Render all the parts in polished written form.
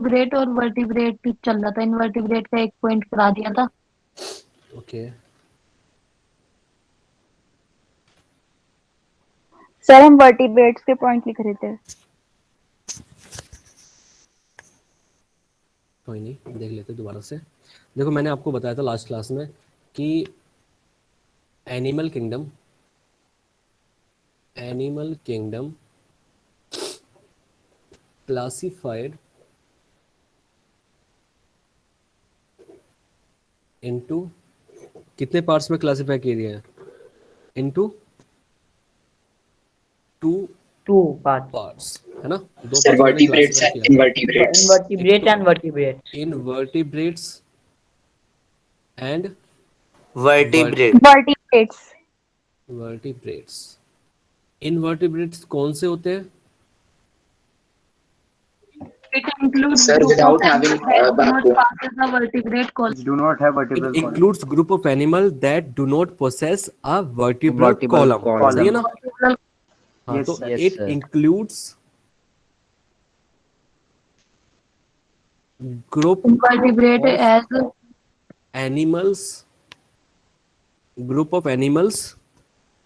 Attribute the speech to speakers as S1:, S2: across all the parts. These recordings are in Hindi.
S1: वर्टिब्रेट और वर्टिब्रेट चल रहा था, इनवर्टिब्रेट का एक पॉइंट करा दिया था।
S2: ओके
S3: सर हम वर्टिब्रेट्स के पॉइंट लिख रहे थे।
S2: कोई नहीं, देख लेते दोबारा से। देखो मैंने आपको बताया था लास्ट क्लास में कि एनिमल किंगडम क्लासिफाइड इनटू कितने पार्ट्स में क्लासिफाई किए गए हैं? इनटू टू पार्ट्स, है ना? दो
S4: सर
S2: पार्ट्स मैंने
S4: वर्टिब्रेट्स
S2: क्लासिफाई
S4: एंड
S2: किया था।
S4: Invertebrates.
S5: Invertebrate and vertebrate.
S2: Invertebrates and
S6: vertebrate.
S3: Vertebrates.
S2: Vertebrates. Invertebrates कौन से होते हैं?
S1: It includes
S4: Sir,
S1: group of
S4: without having
S1: animals that do not
S4: backbone.
S1: pass as a vertebrate column.
S7: do not have
S2: It
S7: vertebral column.
S2: includes group of animal that do not possess a vertebral
S6: Vertebral
S2: column.
S6: column.
S2: सही है ना?
S1: Vertebral
S2: हाँ,
S7: Yes,
S2: तो
S7: sir.
S6: Yes,
S2: it
S6: sir.
S2: includes group
S1: invertebrate
S2: of
S1: as
S2: animals, group of animals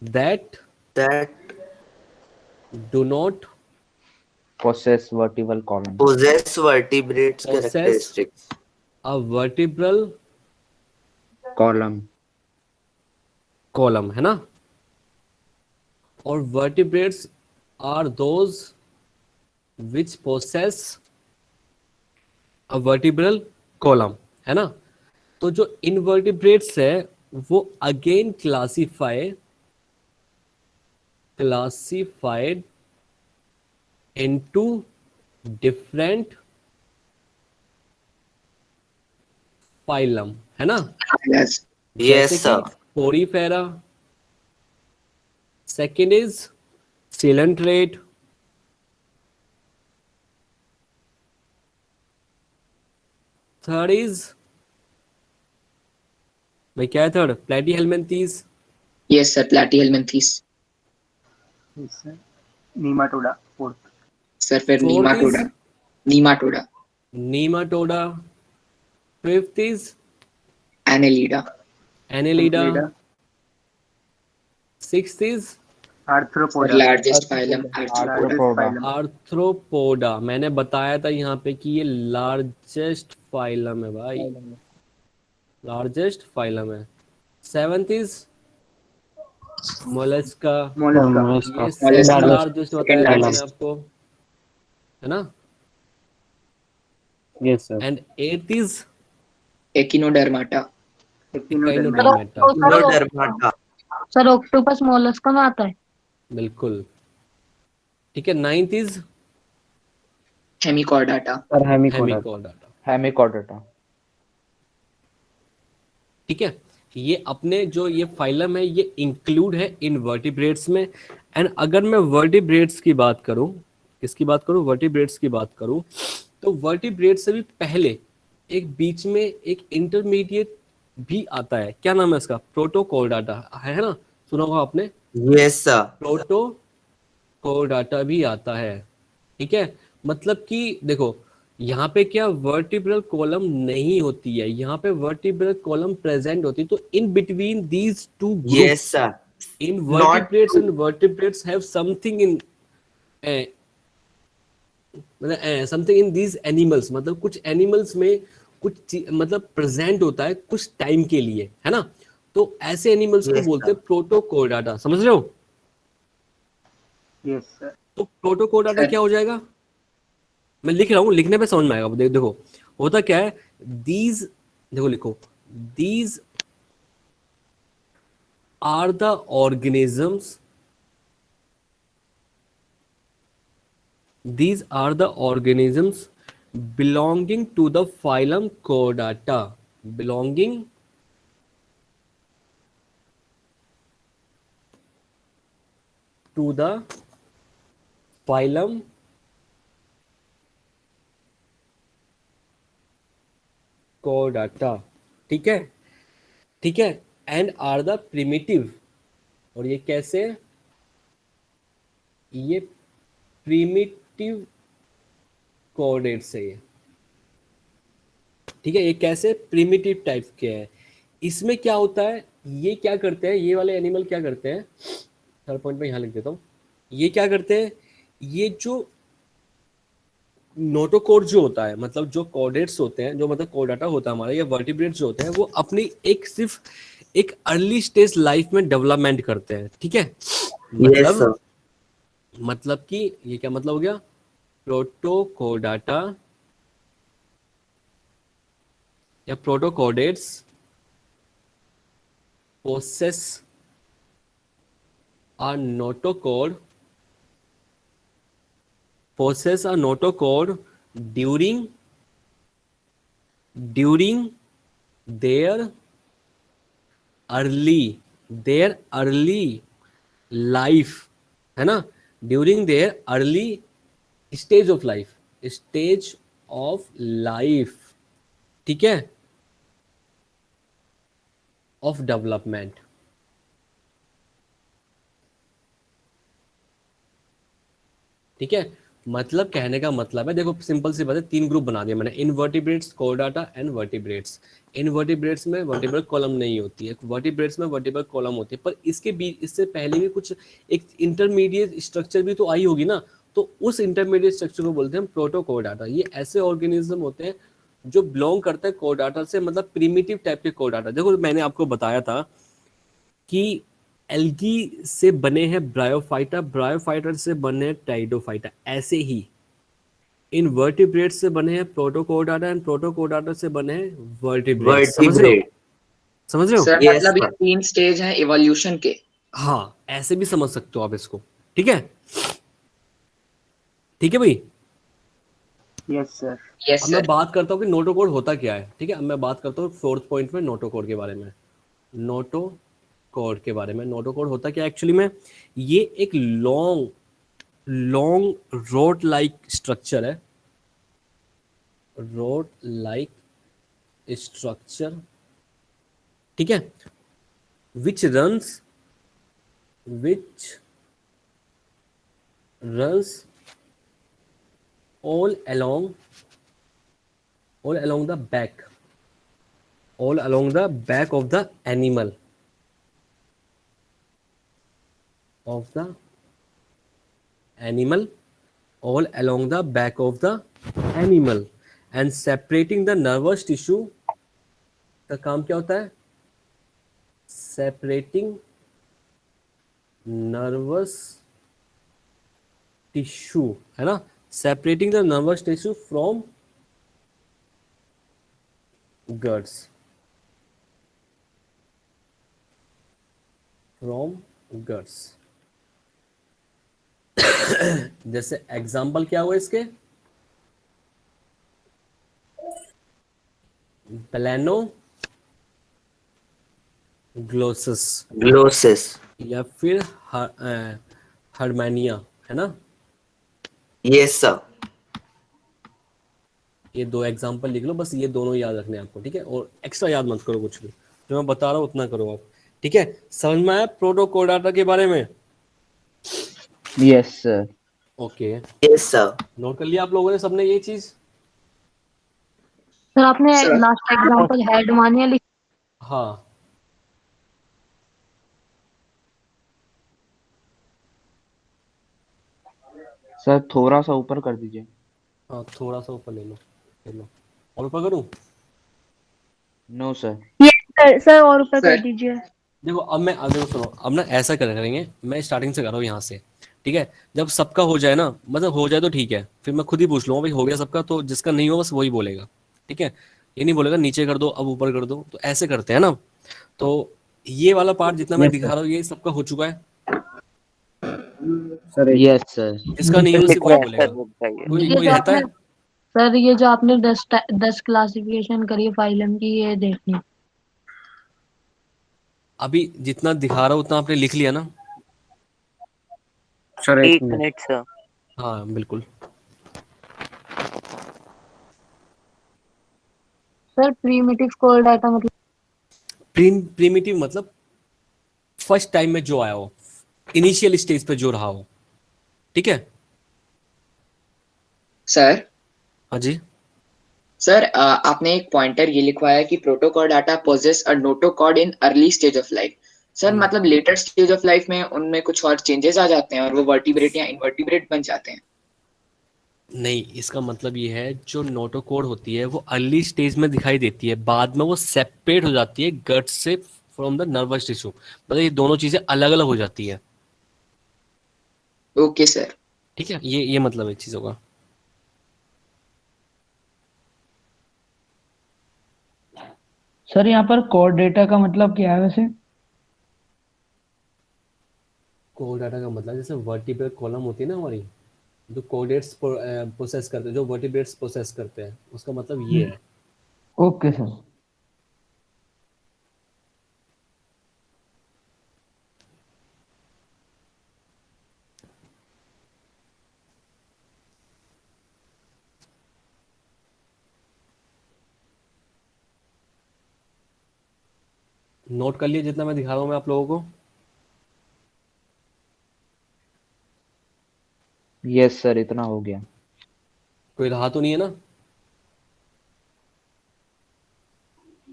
S2: that
S6: That
S2: do not
S8: possess vertebral column.
S6: possess vertebrates
S2: Possess.
S6: characteristics.
S2: a vertebral
S8: Column.
S2: column, है ना? और vertebrates are those which possess a vertebral column, है ना? तो जो invertebrates है वो again classified into different phylum, है ना?
S4: Yes.
S6: Yes,
S2: जैसे
S6: sir.
S2: कि Porifera, second is coelenterate, third is भाई क्या है third? Platyhelminthes.
S4: Yes, sir. Platyhelminthes.
S7: Yes, sir. Nematoda. Fourth.
S4: Sir, फिर
S2: fourth is
S4: nematoda. Nematoda.
S2: नीमाटोडा, fifth is
S4: Annelida.
S2: Annelida,
S7: Annelida.
S2: Sixth is
S4: Sir,
S7: Arthropoda.
S4: largest phylum. Arthropoda.
S7: Largest
S8: Arthropoda.
S7: phylum.
S2: Arthropoda. मैंने बताया था यहाँ पे कि ये लार्जेस्ट फाइलम है भाई, लार्जेस्ट फाइलम है। Seventh is Mollusca,
S7: Mollusca.
S2: ये
S4: Mollusca.
S2: सेकंड लार्जेस्ट बताया
S4: Second
S2: था मैंने
S4: largest.
S2: आपको, है ना?
S8: Yes, sir.
S2: And eight is
S4: Echinodermata.
S2: Echinodermata.
S6: Echinodermata.
S1: Sir octopus Mollusca में आता है।
S2: बिल्कुल ठीक है। Ninth is
S4: Hemichordata.
S8: Sir, hemichordata.
S2: हेमिकोडाटा।
S8: Hemichordata.
S2: ठीक है, ये अपने जो ये फाइलम है ये इंक्लूड है इनवर्टिब्रेट्स में। एंड अगर मैं वर्टिब्रेट्स की बात करूं, किसकी बात करूं? वर्टिब्रेट्स की बात करूं, तो वर्टिब्रेट्स से भी पहले एक बीच में एक इंटरमीडिएट भी आता है। क्या नाम है इसका? प्रोटोकोर्डाटा, है ना? सुना होगा आपने,
S6: Yes, sir.
S2: प्रोटोकोर्डाटा भी आता है। ठीक है, मतलब कि देखो यहाँ पे क्या वर्टिब्रल कॉलम नहीं होती है, यहाँ पे वर्टिब्रल कॉलम प्रेजेंट होती है। तो in between these two
S6: Yes, sir.
S2: invertebrates and vertebrates have something in मतलब समथिंग इन दीज एनिमल्स, मतलब कुछ एनिमल्स में कुछ मतलब प्रेजेंट होता है कुछ टाइम के लिए, है ना? तो ऐसे एनिमल्स को
S6: Yes,
S2: बोलते हैं
S6: sir.
S2: प्रोटोकोर्डाटा। समझ रहे हो?
S7: Yes, sir.
S2: तो प्रोटोकोर्डाटा
S4: Sir.
S2: क्या हो जाएगा? मैं लिख रहा हूँ, लिखने पे समझ में आएगा। देखो होता क्या है, दीज, देखो लिखो, these are the organisms, these are the organisms belonging to the phylum Chordata, belonging to the phylum Chordata। ठीक है, ठीक है। एंड आर द प्रिमिटिव, और ये कैसे? ये प्रिमिटिव कोऑर्डिनेट्स है ये, ठीक है, ये कैसे प्रिमिटिव टाइप के हैं। इसमें क्या होता है, ये क्या करते हैं, ये वाले एनिमल क्या करते हैं, थर्ड पॉइंट में यहाँ लिख देता हूँ, ये क्या करते हैं, ये जो नोटोकोड जो होता है, मतलब जो कोडेट्स होते हैं, जो मतलब कोडाटा होता है हमारा, या वर्टिब्रेट्स जो होते हैं, वो अपनी एक सिर्फ एक अर्ली स्टेज लाइफ में डेवलपमेंट करते हैं। ठीक है,
S6: Yes, sir.
S2: मतलब कि ये क्या मतलब हो गया, प्रोटोकोडाटा या प्रोटोकोडेट्स possess a notocode during their early life, है ना, during their early stage of life, ठीक है, ऑफ डेवलपमेंट। ठीक है, मतलब कहने का मतलब है, देखो सिंपल सी बात है, तीन ग्रुप बना दिया मैंने, इनवर्टिब्रेट्स, कोडाटा एंड वर्टिब्रेट्स। इनवर्टिब्रेट्स में वर्टिब्रल कॉलम नहीं होती है, वर्टिब्रेट्स में वर्टिब्रल कॉलम होती है, पर इसके बीच, इससे पहले भी कुछ एक इंटरमीडिएट स्ट्रक्चर भी तो आई होगी ना, तो उस इंटरमीडिएट स्ट्रक्चर को बोलते हैं प्रोटोकोडाटा। ये ऐसे ऑर्गेनिज्म होते हैं जो बिलोंग करते हैं कोडाटा से, मतलब प्रिमिटिव टाइप के कोडाटा। देखो मैंने आपको बताया था कि एल्गी से बने हैं ब्रायोफाइटा, ब्रायोफाइटा से बने हैं टाइडोफाइटा, ऐसे ही इनवर्टिब्रेट्स से बने हैं प्रोटोकोडाटा एंड प्रोटोकोडाटा से बने हैं वर्टिब्रेट्स। समझ रहे हो,
S6: Vertebrate.
S2: समझ रहे हो?
S4: सर
S6: Yes,
S4: मतलब ये
S6: sir.
S4: 3 स्टेज हैं इवोल्यूशन के।
S2: हाँ, ऐसे भी समझ सकते हो आप इसको। ठीक है, ठीक है भाई।
S7: Yes sir.
S4: यस
S2: अब मैं
S4: सर।
S2: बात करता हूँ कि नोटोकोड होता क्या है। ठीक है, अब मैं बात करता हूँ फोर्थ पॉइंट में नोटोकोड के बारे में। नोटोकोड के बारे में, नोटोकोड होता क्या एक्चुअली में, ये एक लॉन्ग रोड लाइक स्ट्रक्चर है, रोड लाइक स्ट्रक्चर, ठीक है, विच runs all along the back of the animal, all along the back of the animal and separating the nervous tissue। का काम क्या होता है, separating nervous tissue, है ना, separating the nervous tissue from guts, जैसे एग्जाम्पल क्या हुआ इसके, प्लानो
S6: Glossus.
S2: या फिर हर्मेनिया, है ना।
S6: Yes, sir.
S2: ये दो एग्जाम्पल लिख लो, बस ये दोनों याद रखने हैं आपको। ठीक है, और एक्स्ट्रा याद मत करो, कुछ भी जो मैं बता रहा हूँ उतना करो आप। ठीक है, समझ में आया प्रोटोकोडाटा के बारे में?
S8: Yes, sir.
S2: Okay,
S6: Yes, sir.
S2: Note कर लिया आप लोगों ने सबने ये चीज?
S1: सर आपने
S4: सर।
S1: लास्ट एग्जांपल हेडमानिया लिख।
S2: हाँ,
S8: सर थोड़ा सा ऊपर कर दीजिए।
S2: हाँ, थोड़ा सा ऊपर ले लो, और ऊपर करूँ?
S8: No sir.
S3: यस सर और ऊपर
S4: सर।
S3: कर दीजिए।
S2: देखो अब मैं देखो सुनो, अब ना ऐसा करेंगे, मैं स्टार्टिंग से कर रहा हूँ यहाँ से। ठीक है, जब सबका हो जाए ना, मतलब हो जाए तो ठीक है, फिर मैं खुद ही पूछ लूँगा भाई हो गया सबका, तो जिसका नहीं होगा बस वही बोलेगा। ठीक है, ये नहीं बोलेगा नीचे कर दो अब ऊपर कर दो, तो ऐसे करते हैं ना। तो ये वाला पार्ट जितना मैं
S8: Yes,
S2: दिखा
S8: sir.
S2: रहा हूँ ये सबका हो चुका है,
S8: यस सर।
S2: जिसका नहीं होगा सिर्फ वही बोलेगा। कोई
S1: ये
S2: कोई
S1: जो
S2: रहता
S1: आपने
S2: है?
S1: सर ये जो आपने 10 क्लासिफिकेशन करी है फाइलम की, ये देखनी।
S2: अभी जितना दिखा रहा हूँ उतना आपने लिख लिया ना?
S7: सर
S5: एक
S7: एक मिनट।
S5: Minute sir.
S2: हाँ बिल्कुल।
S1: सर प्रीमिटिव कोड डाटा मतलब
S2: प्रीमिटिव मतलब फर्स्ट टाइम में जो आया हो, इनिशियल स्टेज पे जो रहा हो। ठीक है,
S4: सर।
S2: हाँ जी।
S4: सर आपने एक पॉइंटर ये लिखवाया कि Protochordata possess a notochord in early stage of life. Sir मतलब लेटर स्टेज ऑफ लाइफ में उनमें कुछ और चेंजेस आ जाते हैं और वो वर्टिब्रेट या इनवर्टिब्रेट बन जाते हैं?
S2: नहीं, इसका मतलब ये है जो नोटोकोड होती है वो अर्ली स्टेज में दिखाई देती है, बाद में वो सेपरेट हो जाती है गट से फ्रॉम द नर्वस टिश्यू, मतलब ये दोनों चीजें अलग अलग हो जाती है।
S4: Okay sir.
S2: ठीक है, ये मतलब है चीजों का।
S9: सर यहाँ पर कोड डेटा का मतलब क्या है वैसे?
S2: कोड डाटा का मतलब जैसे वर्टिब्रेट कॉलम होती है ना हमारी, जो कोडेट्स प्रोसेस करते हैं, जो वर्टिब्रेट्स प्रोसेस करते हैं, उसका मतलब ये है।
S9: Okay sir.
S2: नोट कर लिए जितना मैं दिखा रहा हूँ मैं आप लोगों को?
S8: यस सर, इतना हो गया।
S2: कोई रहा तो नहीं है ना?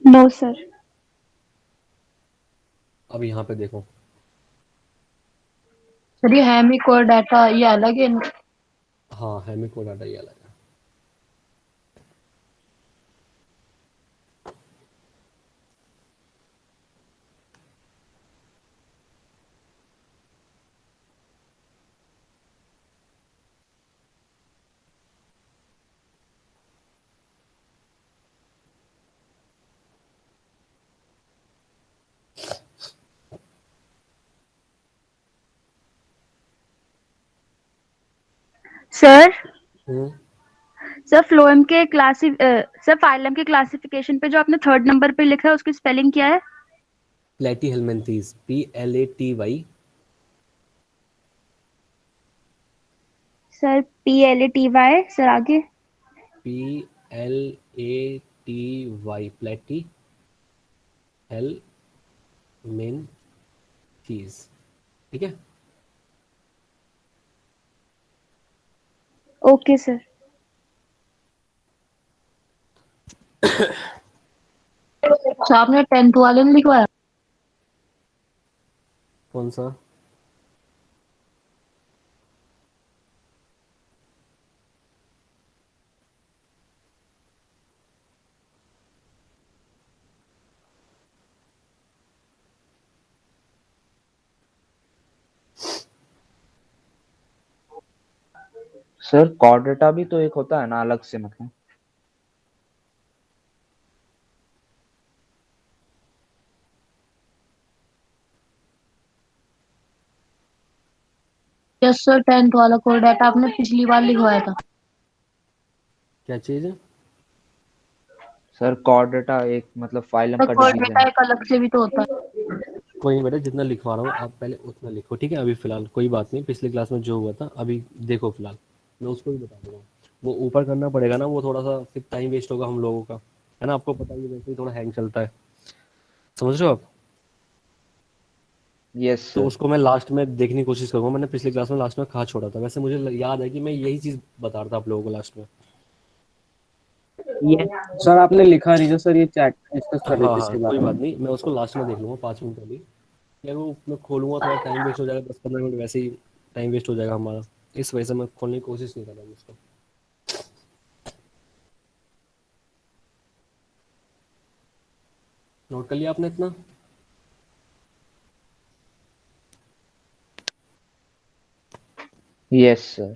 S3: No sir.
S2: अब यहाँ पे देखो,
S1: सर ये हैमी कोर डाटा ये अलग है।
S2: हाँ हेमी कोड डाटा ये अलग है।
S3: सर
S2: हम्म,
S3: सर फ्लोएम के सर फाइलम के क्लासिफिकेशन पे जो आपने थर्ड नंबर पे लिखा है उसकी स्पेलिंग क्या है?
S2: Platyhelminthes, PLATY।
S3: Sir PLATY sir आगे?
S2: PLATY, प्लेटी हेल्मिन्थीज। ठीक है।
S3: Okay sir.
S1: अच्छा आपने 10th वाले ने लिखवाया?
S2: कौन सा?
S8: सर कोड डेटा भी तो एक होता है ना अलग से, मतलब?
S1: यस सर 10th वाला कोर डाटा आपने पिछली बार लिखवाया था।
S2: क्या चीज है?
S8: सर कोड डेटा एक मतलब फाइलम
S1: तो
S8: का
S1: कोर
S8: डिवीजन
S1: डाटा
S8: है।
S1: एक अलग से भी तो होता है।
S2: कोई नहीं बेटा, जितना लिखवा रहा हूँ आप पहले उतना लिखो, ठीक है? अभी फिलहाल कोई बात नहीं, पिछली क्लास में जो हुआ था अभी देखो फिलहाल, मैं उसको भी बता दूंगा। वो ऊपर करना पड़ेगा ना, वो थोड़ा सा फिर टाइम वेस्ट होगा हम लोगों का, है ना? आपको पता ही है वैसे ही थोड़ा हैंग चलता है, समझ रहे हो आप?
S8: यस
S2: तो
S8: सर।
S2: उसको मैं लास्ट में देखने की कोशिश करूंगा, मैंने पिछली क्लास में लास्ट में कहाँ छोड़ा था, वैसे मुझे याद है कि मैं यही चीज़ बता रहा था आप लोगों को लास्ट में।
S7: ये सर आपने लिखा नहीं जो सर ये चैट डिस्कस कर रहे
S2: हाँ
S7: थे
S2: हाँ
S7: इसके
S2: कोई
S7: बारे
S2: बात
S7: में।
S2: नहीं, मैं उसको लास्ट में देख लूंगा 5 मिनट अभी। यार वो मैं खोलूंगा थोड़ा टाइम वेस्ट हो जाएगा, 10-15 मिनट वैसे ही टाइम वेस्ट हो जाएगा हमारा, इस वजह से मैं खोलने की कोशिश नहीं कर रहा हूँ उसको। नोट कर लिया आपने इतना?
S8: Yes sir.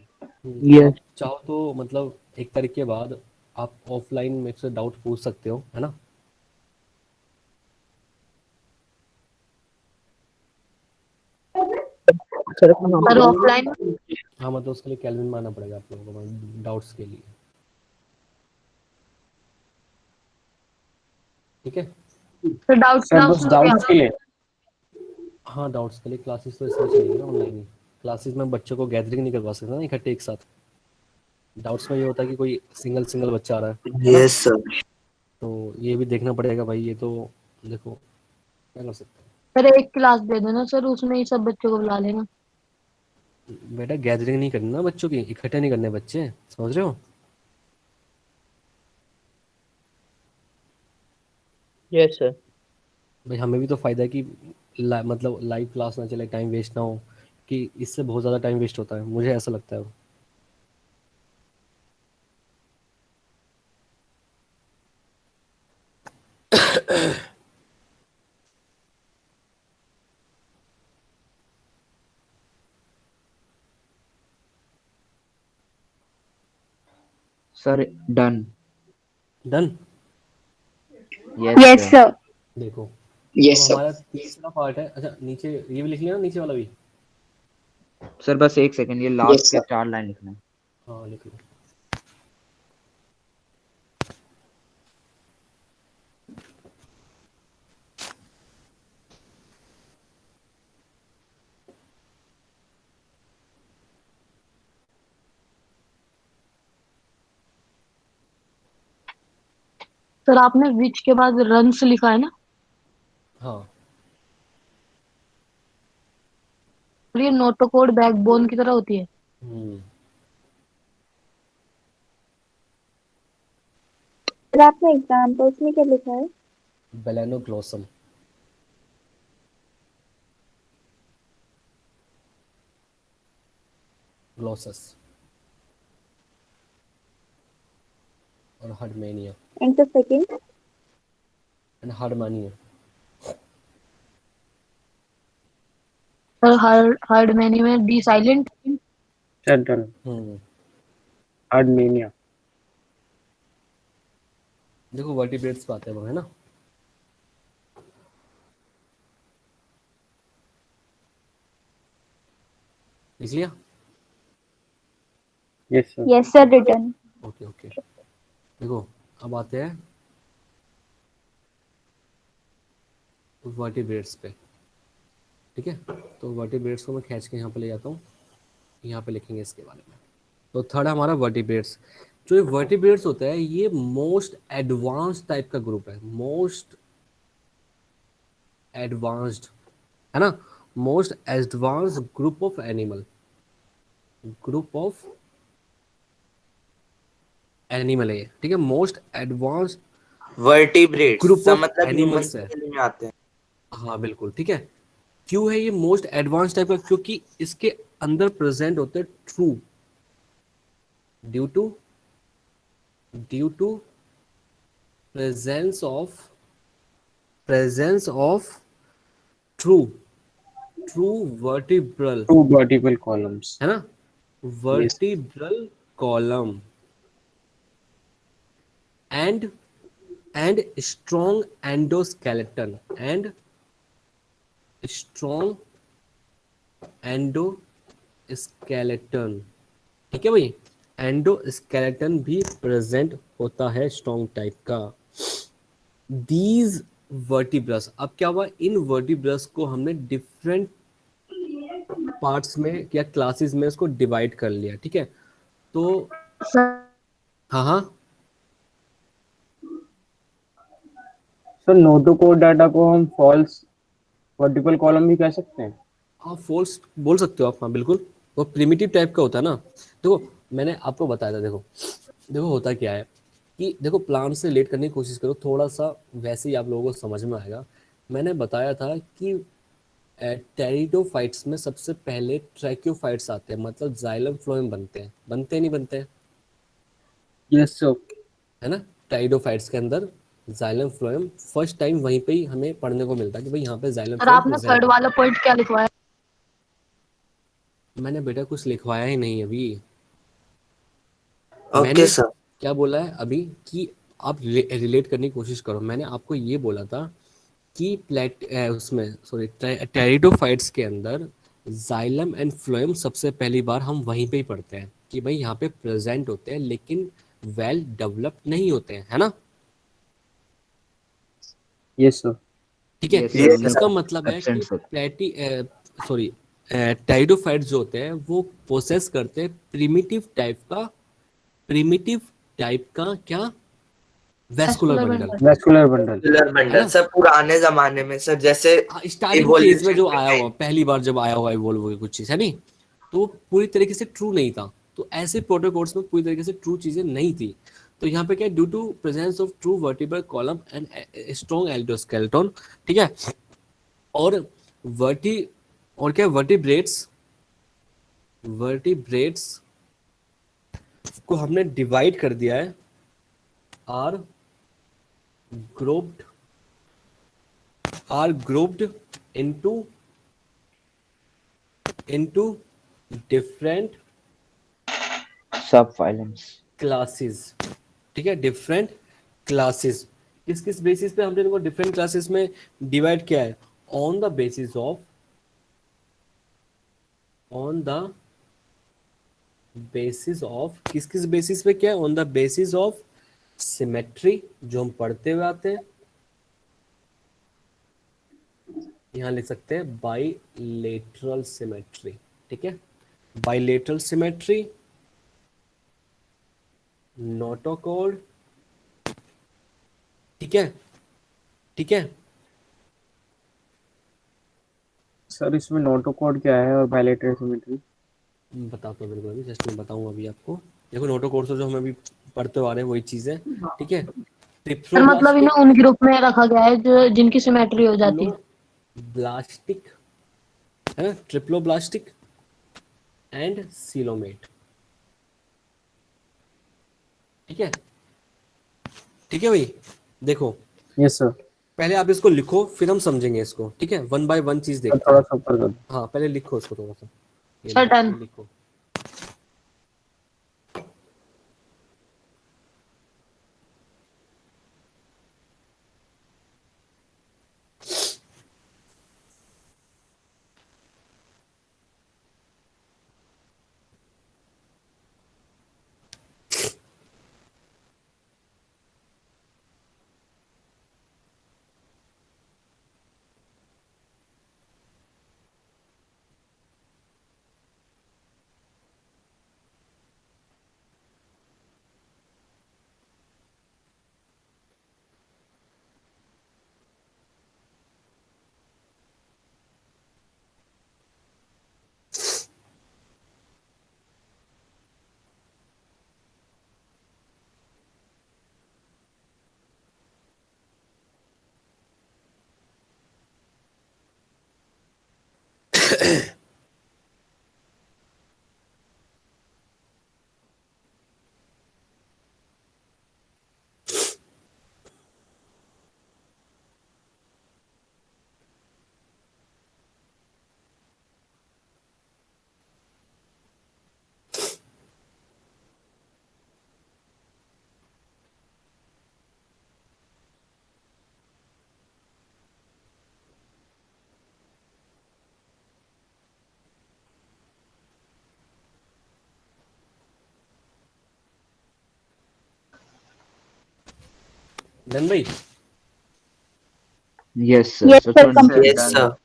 S2: आप चाहो तो मतलब एक तारीख के बाद आप ऑफलाइन मेरे से डाउट पूछ सकते हो, है ना?
S1: सर ऑफलाइन
S2: हाँ मतलब उसके लिए कैलविन में आना पड़ेगा आप लोगों को डाउट्स के लिए, ठीक है?
S1: तो डाउट
S7: सर
S1: क्लास
S7: बस
S1: लोगे
S7: डाउट्स
S1: आप?
S7: के लिए।
S2: हाँ डाउट्स के लिए क्लासेस तो इसमें चलेगी ना ऑनलाइन ही। क्लासेस में बच्चों को गैदरिंग नहीं करवा सकता ना इकट्ठे एक साथ। डाउट्स में ये होता है कि कोई सिंगल सिंगल बच्चा आ रहा है ना?
S6: Yes, sir.
S2: तो ये भी देखना पड़ेगा भाई, ये तो देखो क्या कर सकते
S1: सर एक क्लास दे देना सर, उसमें ही सब बच्चों को बुला लेना।
S2: हैं। बेटा गैदरिंग नहीं करनी ना बच्चों की, इकट्ठे नहीं करने बच्चे, समझ रहे हो?
S5: Yes sir.
S2: भाई हमें भी तो फायदा है कि मतलब लाइव क्लास ना चले, टाइम वेस्ट ना हो, कि इससे बहुत ज़्यादा टाइम वेस्ट होता है, मुझे ऐसा लगता है।
S8: Sir done.
S2: Done.
S3: Yes
S8: yes
S3: sir.
S2: देखो अब
S4: यस सर।
S2: हमारा तीसरा पार्ट है। अच्छा नीचे ये भी लिख लिया ना, नीचे वाला भी।
S8: सर बस एक सेकंड, ये
S4: यस
S8: लास्ट के
S4: सर।
S8: 4 लाइन लिखना है।
S2: हाँ लिख लो।
S1: सर आपने विच के बाद रंस लिखा है ना,
S2: हाँ
S1: और ये नोटोकोड बैकबोन की तरह होती है।
S2: हम्म
S3: सर आपने एग्जाम्पल्स में क्या लिखा है?
S2: बेलेनोग्लोसम। ग्लोसस और Herdmania
S3: and the second?
S2: And Herdmania.
S1: Sir Herdmania में D silent.
S7: Central
S2: hmm
S7: Armenia.
S2: देखो वर्टिब्रेट्स पे आते हैं वो, है ना। लिख लिया।
S7: Yes sir.
S3: Yes sir, return.
S2: Okay okay. देखो अब आते हैं वर्टिब्रेट्स पे, ठीक है। तो वर्टिब्रेट्स को मैं खींच के यहाँ पे ले जाता हूँ, यहाँ पे लिखेंगे इसके बारे में। तो थर्ड हमारा वर्टिब्रेट्स। जो ये वर्टिब्रेट्स होता है ये मोस्ट एडवांस टाइप का ग्रुप है, मोस्ट एडवांस्ड, है ना। Most advance group of animal, group of animal है ये, ठीक है। मोस्ट एडवांस
S6: वर्टिब्रेट्स
S2: ग्रुप
S6: सब
S2: ऑफ
S6: मतलब ह्यूमन
S2: एनिमल्स है।
S6: फैमिली में आते हैं।
S2: हाँ बिल्कुल ठीक है। क्यों है ये मोस्ट एडवांस टाइप का? क्योंकि इसके अंदर प्रेजेंट होते हैं true, due to presence of true vertebral,
S7: to vertical columns.
S2: है ना, vertebral column and strong endoskeleton endoskeleton, ठीक है भाई। एंडोस्केलेटन भी प्रेजेंट होता है स्ट्रॉन्ग टाइप का। दीज वर्टिब्रस, अब क्या हुआ, इन वर्टिब्रस को हमने डिफरेंट पार्ट्स में या क्लासेस में इसको डिवाइड कर लिया, ठीक है। तो
S1: सर
S2: हाँ हाँ
S7: सर नोटोकोड डाटा को हम फॉल्स वर्टिकल कॉलम भी कह सकते हैं।
S2: आप फॉल्स बोल सकते हो आप, हाँ बिल्कुल। वो प्रिमिटिव टाइप का होता है ना। देखो मैंने आपको बताया था, देखो देखो होता क्या है कि देखो प्लांट से रिलेट करने की कोशिश करो थोड़ा सा, वैसे ही आप लोगों को समझ में आएगा। मैंने बताया था कि टेरिडोफाइट्स में सबसे पहले ट्रैक्योफाइट्स आते हैं, मतलब जाइलम फ्लोएम बनते नहीं बनते,
S7: यस सर।
S2: है ना। टेरिडोफाइट्स के अंदर जाइलम फ्लोएम फर्स्ट टाइम वहीं पे ही हमें पढ़ने को मिलता है कि भाई यहाँ पे जाइलम
S1: सर
S2: फ्लोएम
S1: आपने
S2: प्रेजेंट
S1: थर्ड
S2: है।
S1: वाला पॉइंट क्या लिखवाया?
S2: मैंने बेटा कुछ लिखवाया ही नहीं अभी।
S6: ओके
S2: मैंने
S6: सर।
S2: क्या बोला है अभी कि आप रिलेट करने की कोशिश करो। मैंने आपको ये बोला था कि उसमें सॉरी टेरिडोफाइट्स के अंदर जाइलम एंड फ्लोएम सबसे पहली बार हम वहीं पे ही पढ़ते हैं कि भाई यहाँ पे प्रेजेंट होते हैं लेकिन वेल डेवलप्ड नहीं होते हैं, है ना।
S7: Yes sir.
S2: ठीक है।
S8: यस
S6: Yes,
S8: सर,
S2: इसका
S6: sir.
S2: मतलब है
S8: एब्सेंट
S2: कि
S8: सर।
S2: टेरिडोफाइट्स जो होते हैं वो पोसेस करते हैं प्रिमिटिव टाइप का क्या, vascular
S1: vascular
S2: bundle,
S1: bundle.
S7: Vascular bundle.
S6: Circular
S2: है
S6: bundle
S2: ना।
S6: सर पुराने जमाने में सर जैसे
S2: स्टार्टिंग फेज में
S6: इवोल्यूशन
S2: जो
S6: में
S2: आया हुआ,
S6: टाइम।
S2: पहली बार जब आया हुआ इवोल्व हुई कुछ चीज, है नहीं, तो पूरी तरीके से ट्रू नहीं था। तो ऐसे प्रोटोकॉल्स में पूरी तरीके से ट्रू चीजें नहीं थी। तो यहाँ पे क्या है, due to presence of true vertebral column and strong endoskeleton, ठीक है। और क्या वर्टिब्रेट्स को हमने डिवाइड कर दिया है, आर grouped into different
S8: सब फाइलम्स।
S2: क्लासेस, ठीक है, डिफरेंट क्लासेस। किस किस बेसिस पे हमने इनको डिफरेंट क्लासेस में डिवाइड किया है? ऑन द बेसिस ऑफ किस किस बेसिस पे क्या है? On the basis of symmetry, जो हम पढ़ते हुए आते हैं, यहां लिख सकते हैं बाइलेटरल सिमेट्री, ठीक है। बाइलेटरल सिमेट्री, नोटोकॉर्ड, ठीक है, ठीक है।
S7: सर इसमें नोटोकॉर्ड क्या है और बायलेटरल सिमेट्री?
S2: बताता हूँ बिल्कुल, अभी जस्ट मैं बताऊँ अभी आपको। देखो नोटोकॉर्ड से जो हम अभी पढ़ते आ रहे हैं वही चीज है, ठीक है।
S1: सर मतलब इन्हें उन ग्रुप में रखा गया है जो जिनकी सिमेट्री हो जाती है।
S2: ब्लास्टिक है ना, ट्रिप्लोब्लास्टिक एंड सीलोमेट, ठीक है, ठीक है भाई। देखो
S7: यस सर।
S2: पहले आप इसको लिखो, फिर हम समझेंगे इसको, ठीक है। वन बाय वन चीज देखते
S7: थोड़ा
S2: हैं।
S7: सा ऊपर कर दो।
S2: हाँ पहले लिखो इसको थोड़ा सा, ये
S1: सर डन।
S2: लिखो। डन भाई?
S8: Yes sir.
S3: Yes,
S8: सो
S3: sir,
S8: 20
S6: यस सर।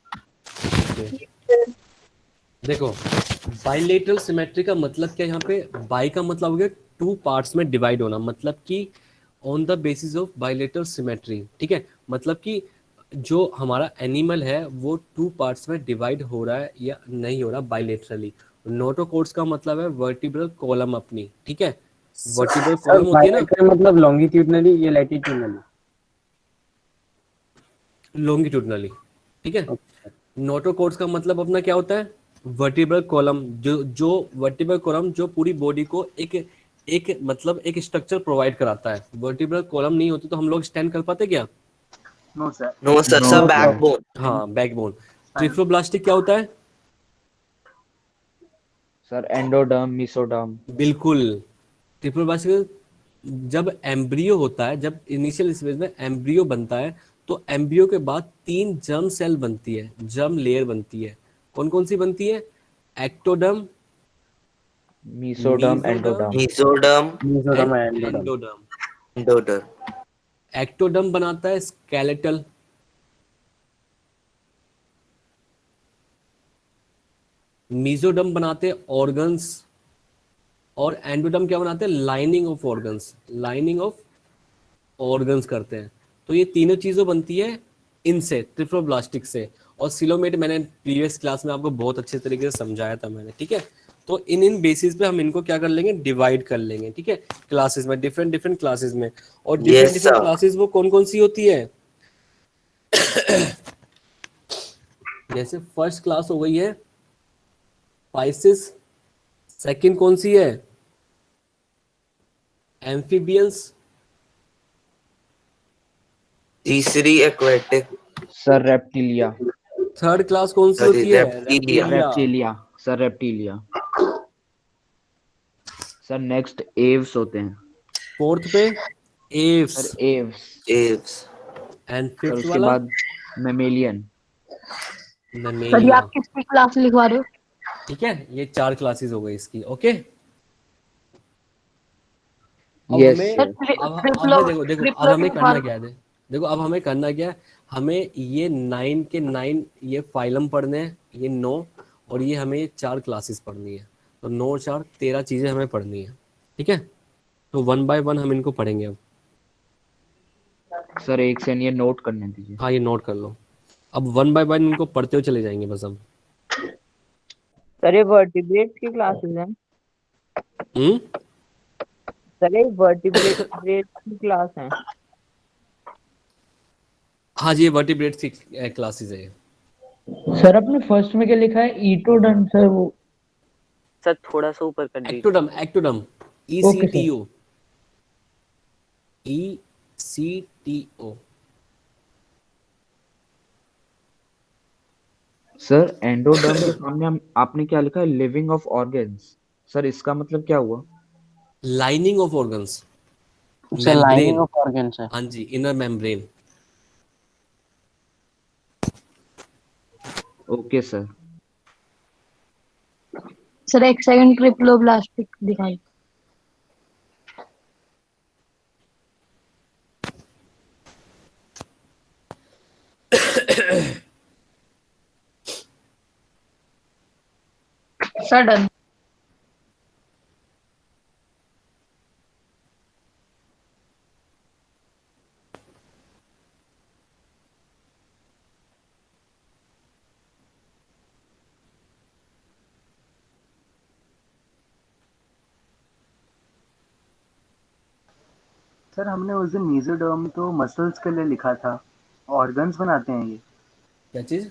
S2: देखो बाइलेटरल सिमेट्री का मतलब क्या है? यहाँ पे बाई का मतलब हो गया टू पार्ट्स में डिवाइड होना, मतलब कि on the basis of bilateral symmetry, ठीक है। मतलब कि जो हमारा एनिमल है वो टू पार्ट्स में डिवाइड हो रहा है या नहीं हो रहा बाइलेटरली। नोटोकॉर्ड्स का मतलब है वर्टिब्रल कॉलम अपनी, ठीक है। वर्टिब्रल
S7: सर
S2: कॉलम होती है ना,
S7: बायलेटरल मतलब लॉन्गिट्यूडनली या लैटिट्यूडनली?
S2: लॉन्गिट्यूडनली, ठीक है। नोटोकॉर्ड्स का मतलब अपना क्या होता है? वर्टिब्रल कॉलम, जो वर्टिब्रल कॉलम जो पूरी बॉडी को एक मतलब एक स्ट्रक्चर प्रोवाइड कराता है। वर्टिब्रल कॉलम नहीं होती तो हम लोग स्टैंड कर पाते क्या?
S6: No sir, sir backbone.
S2: हाँ बैकबोन। ट्रिफ्लोब्लास्टिक क्या होता है?
S8: Sir endoderm, mesoderm.
S2: बिल्कुल। ट्रिप्लोब्लास्टिक जब एम्ब्रियो होता है, जब इनिशियल स्टेज में एम्ब्रियो बनता है, तो एम्ब्रियो के बाद 3 जर्म सेल बनती है, जर्म लेयर बनती है। कौन कौन सी बनती है? Ectoderm,
S8: mesoderm, endoderm.
S6: Mesoderm,
S7: mesoderm
S2: and
S7: and
S2: endoderm.
S6: Endoderm.
S2: Ectoderm बनाता है स्केलेटल, मीजोडर्म बनाते हैं ऑर्गन्स, और एंडोडर्म क्या बनाते हैं? Lining of organs, lining of organs करते हैं। तो ये तीनों चीजों बनती है इनसे, ट्रिफ्लोब्लास्टिक से। और सिलोमेट मैंने प्रीवियस क्लास में आपको बहुत अच्छे तरीके से समझाया था मैंने, ठीक है। तो इन बेसिस पे हम इनको क्या कर लेंगे, डिवाइड कर लेंगे, ठीक है, क्लासेस में, डिफरेंट डिफरेंट क्लासेस में। और different
S6: Yes,
S2: different
S6: sir.
S2: Classes वो कौन कौन सी होती है? जैसे फर्स्ट क्लास हो गई है पाइसिस, सेकंड कौन सी है? एम्फीबियंस,
S6: तीसरी aquatic.
S8: Sir reptilia.
S2: Third class कौन सी
S6: Sorry,
S2: होती है?
S6: reptilia.
S8: Reptilia sir, reptilia. Sir next Aves होते हैं।
S2: फोर्थ पे Aves,
S8: sir Aves.
S6: Aves.
S2: And
S8: sir
S2: fifth
S8: उसके
S2: वाला
S8: बाद मेमेलियन।
S1: सर ये
S2: मेमेलिया।
S1: आप किसकी क्लास लिखवा रहे हो?
S2: ठीक है, ये 4 क्लासेस हो गई इसकी, ओके। अब
S8: यस
S2: हमें,
S1: सर
S8: सर।
S2: अब
S1: ट्रिप्लो
S2: हमें देखो देखो अब
S1: ट्रिप्लो
S2: हमें
S1: लिखवा
S2: करना
S1: रहे
S2: क्या है, देखो अब हमें करना क्या है, हमें ये 9 के 9 ये फाइलम पढ़ने हैं, ये 9, और ये हमें 4 क्लासेस पढ़नी है। तो 9 4 13 चीजें हमें पढ़नी है, ठीक है। तो 1 बाय 1 हम इनको पढ़ेंगे अब।
S8: सर एक सेकंड ये नोट करने दीजिए।
S2: हाँ, ये नोट कर लो। अब 1 बाय 1 इनको पढ़ते हुए चले जाएंगे बस हम।
S5: सर ये वर्टिब्रेट्स की क्लासेस हैं।
S2: हम्म।
S5: सर ये वर्टिब्रेट्स की क्लास हैं।
S2: हाँ जी, ये वर्टिब्रेट्स की क्लासेस है ये।
S9: सर आपने फर्स्ट में क्या लिखा है? ईटोडन सर वो।
S5: सर थोड़ा सा ऊपर कर दीजिए।
S2: Ectoderm, ectoderm, E C
S9: okay
S2: T
S9: sir.
S2: O, E C T O.
S8: Sir endoderm के सामने आपने क्या लिखा है? Living of organs. सर इसका मतलब क्या हुआ?
S2: Lining of organs,
S7: sir lining
S2: membrane.
S7: Of organs है।
S2: हाँ जी, inner membrane.
S8: Okay sir.
S1: Sir एक सेकंड, ट्रिप्लोब्लास्टिक दिखाई। Sir done.
S10: सर हमने उस दिन मीजोडर्म तो मसल्स के लिए लिखा था, ऑर्गन्स बनाते हैं ये।
S2: क्या चीज?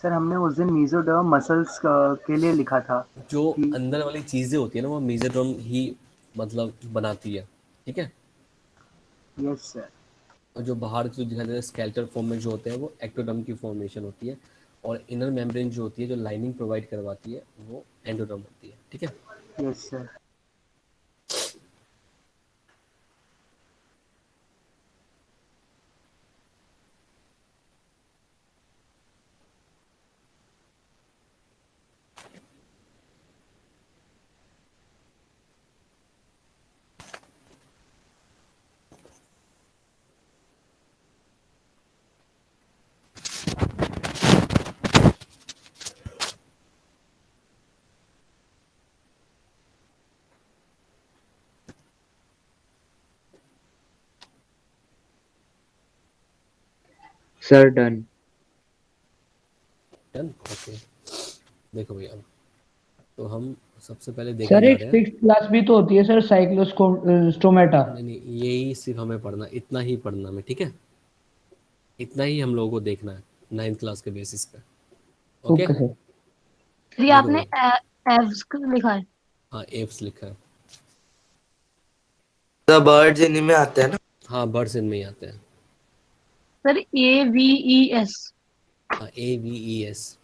S10: सर हमने उस दिन मीजोडर्म मसल्स के लिए लिखा था
S2: जो
S10: कि
S2: अंदर वाली चीजें होती है ना, वो मेसोडर्म ही मतलब बनाती है, ठीक है।
S10: Yes sir.
S2: और जो बाहर जो दिखाई देता है स्केलेटल फॉर्म में जो होते हैं वो एक्टोडर्म की फॉर्मेशन होती है। और इनर मेम्ब्रेन जो होती है, जो लाइनिंग प्रोवाइड करवाती है, वो एंडोडर्म होती है, ठीक है।
S10: Yes sir.
S8: Sir done.
S2: Done, okay. देखो भैया, तो हम सबसे पहले देखने
S9: सर
S2: जा
S9: एक
S2: रहे हैं।
S9: सिक्स क्लास भी तो होती है सर, साइक्लोस्टोमेटा।
S2: नहीं नहीं, यही सिर्फ हमें पढ़ना, इतना ही पढ़ना में, ठीक है। इतना ही हम लोगों को देखना है 9th क्लास के बेसिस पे, ओके।
S9: Okay sir.
S1: सर ये
S2: देखो
S1: आपने
S2: भैया,
S1: एव्स लिखा है।
S2: हाँ एप्स लिखा है।
S6: The birds इन्हीं में आते हैं ना?
S2: हाँ, बर्ड्स इनमें ही आते हैं।
S1: Sir AVES।
S2: हाँ, AVES।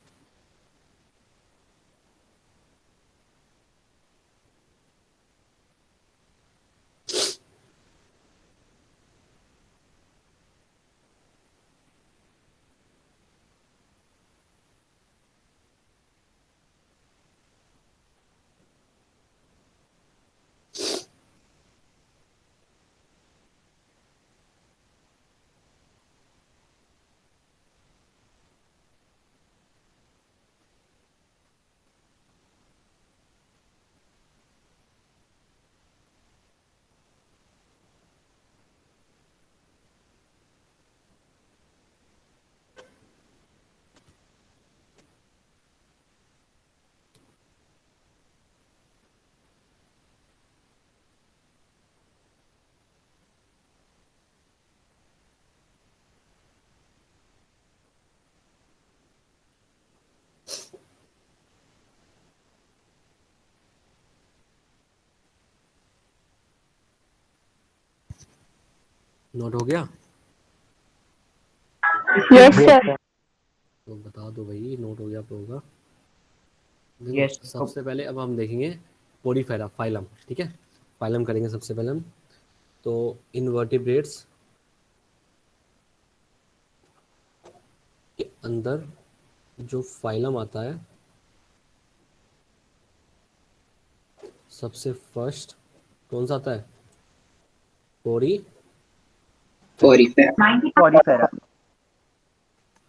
S2: नोट हो गया?
S3: Yes sir.
S2: तो बता दो भाई, नोट हो गया तो होगा। देखो
S8: यस
S2: सबसे पहले अब हम देखेंगे पोरीफेरा फाइलम, ठीक है, फाइलम करेंगे सबसे पहले हम। तो इनवर्टिब्रेट्स के अंदर जो फाइलम आता है, सबसे फर्स्ट कौन सा आता है? पोरी,
S4: पोरीफेरा।
S10: पॉरीफेरा।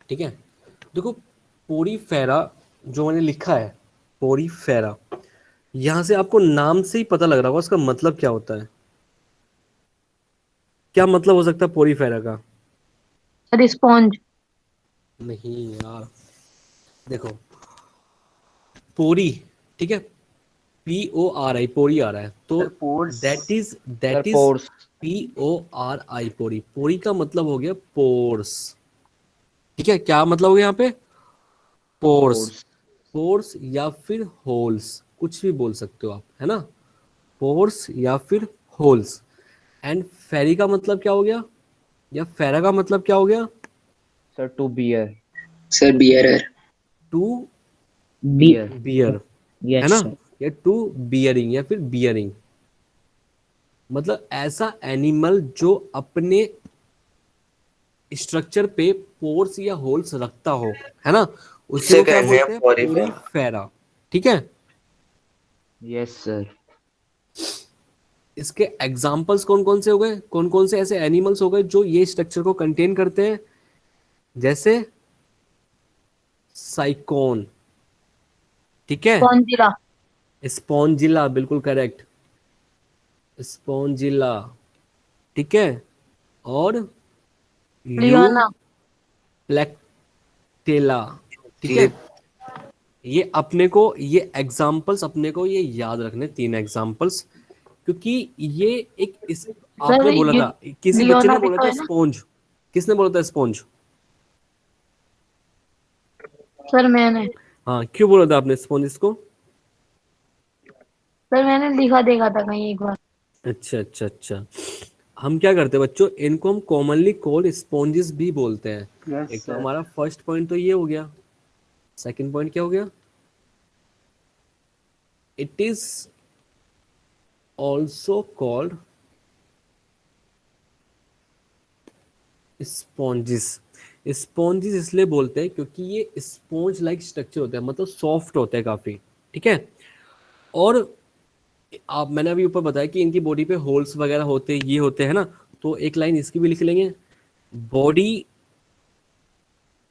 S2: ठीक है। देखो पोरीफेरा जो मैंने लिखा है, पोरीफेरा, यहां से आपको नाम से ही पता लग रहा होगा उसका मतलब क्या होता है। क्या मतलब हो सकता है पोरीफेरा का?
S1: Sir sponge.
S2: नहीं यार, देखो पोरी, ठीक है, PORI, पोरी आ रहा है, तो
S10: sir pores.
S2: That is
S8: sir
S2: that is
S8: pores.
S2: PORI, पोरी। पोरी का मतलब हो गया पोर्स, ठीक है। क्या मतलब हो गया यहाँ पे? पोर्स।
S8: पोर्स।
S2: पोर्स या फिर होल्स, कुछ भी बोल सकते हो आप, है ना, पोर्स या फिर होल्स। एंड फेरी का मतलब क्या हो गया, या फेरा का मतलब क्या हो गया?
S8: Sir to bear.
S4: Sir bearer.
S2: To
S8: bear.
S2: Bear, है
S9: यस
S2: ना,
S9: सर।
S2: या टू बियरिंग या फिर बियरिंग, मतलब ऐसा एनिमल जो अपने स्ट्रक्चर पे पोर्स या होल्स रखता हो, है ना, उसी
S6: इसे
S2: को क्या
S6: कहते हैं
S2: बोलते हैं?
S6: पॉरीफेरा।
S2: पोरीफेरा, ठीक है।
S8: Yes sir.
S2: इसके एग्जाम्पल्स कौन कौन से हो गए, कौन कौन से ऐसे एनिमल्स हो गए जो ये स्ट्रक्चर को कंटेन करते हैं? जैसे साइकोन, ठीक है,
S1: स्पॉन्जिला।
S2: स्पॉन्जिला, बिल्कुल करेक्ट, स्पॉन्जिला, ठीक है, और यू
S1: लियोना।
S2: प्लेक्टेला, ठीक है। ये अपने को, ये एग्जाम्पल्स अपने को ये याद रखने, 3 एग्जाम्पल्स, क्योंकि ये एक
S1: सर
S2: आपने बोला
S1: ये
S2: था, किसी बच्चे
S1: लियोना
S2: ने
S1: भी
S2: बोला
S1: तो
S2: था
S1: है ना?
S2: स्पॉन्ज। किसने बोला था स्पॉन्ज?
S1: सर मैंने
S2: हाँ, क्यों बोला था आपने स्पॉन्ज इसको?
S1: सर मैंने लिखा देखा था कहीं एक बार।
S2: अच्छा अच्छा अच्छा। हम क्या करते हैं बच्चों, इनको हम कॉमनली कोल्ड स्पॉन्जेस भी बोलते हैं।
S10: यस
S2: एक तो
S10: सर।
S2: हमारा फर्स्ट पॉइंट तो ये हो गया। सेकंड पॉइंट क्या हो गया? It is also called spongin. Spongin इसलिए बोलते हैं क्योंकि ये स्पॉन्ज लाइक स्ट्रक्चर होता है, मतलब सॉफ्ट होता है काफी, ठीक है। और आप, मैंने अभी ऊपर बताया कि इनकी बॉडी पे होल्स वगैरह होते हैं, ये होते हैं ना, तो एक लाइन इसकी भी लिख लेंगे, बॉडी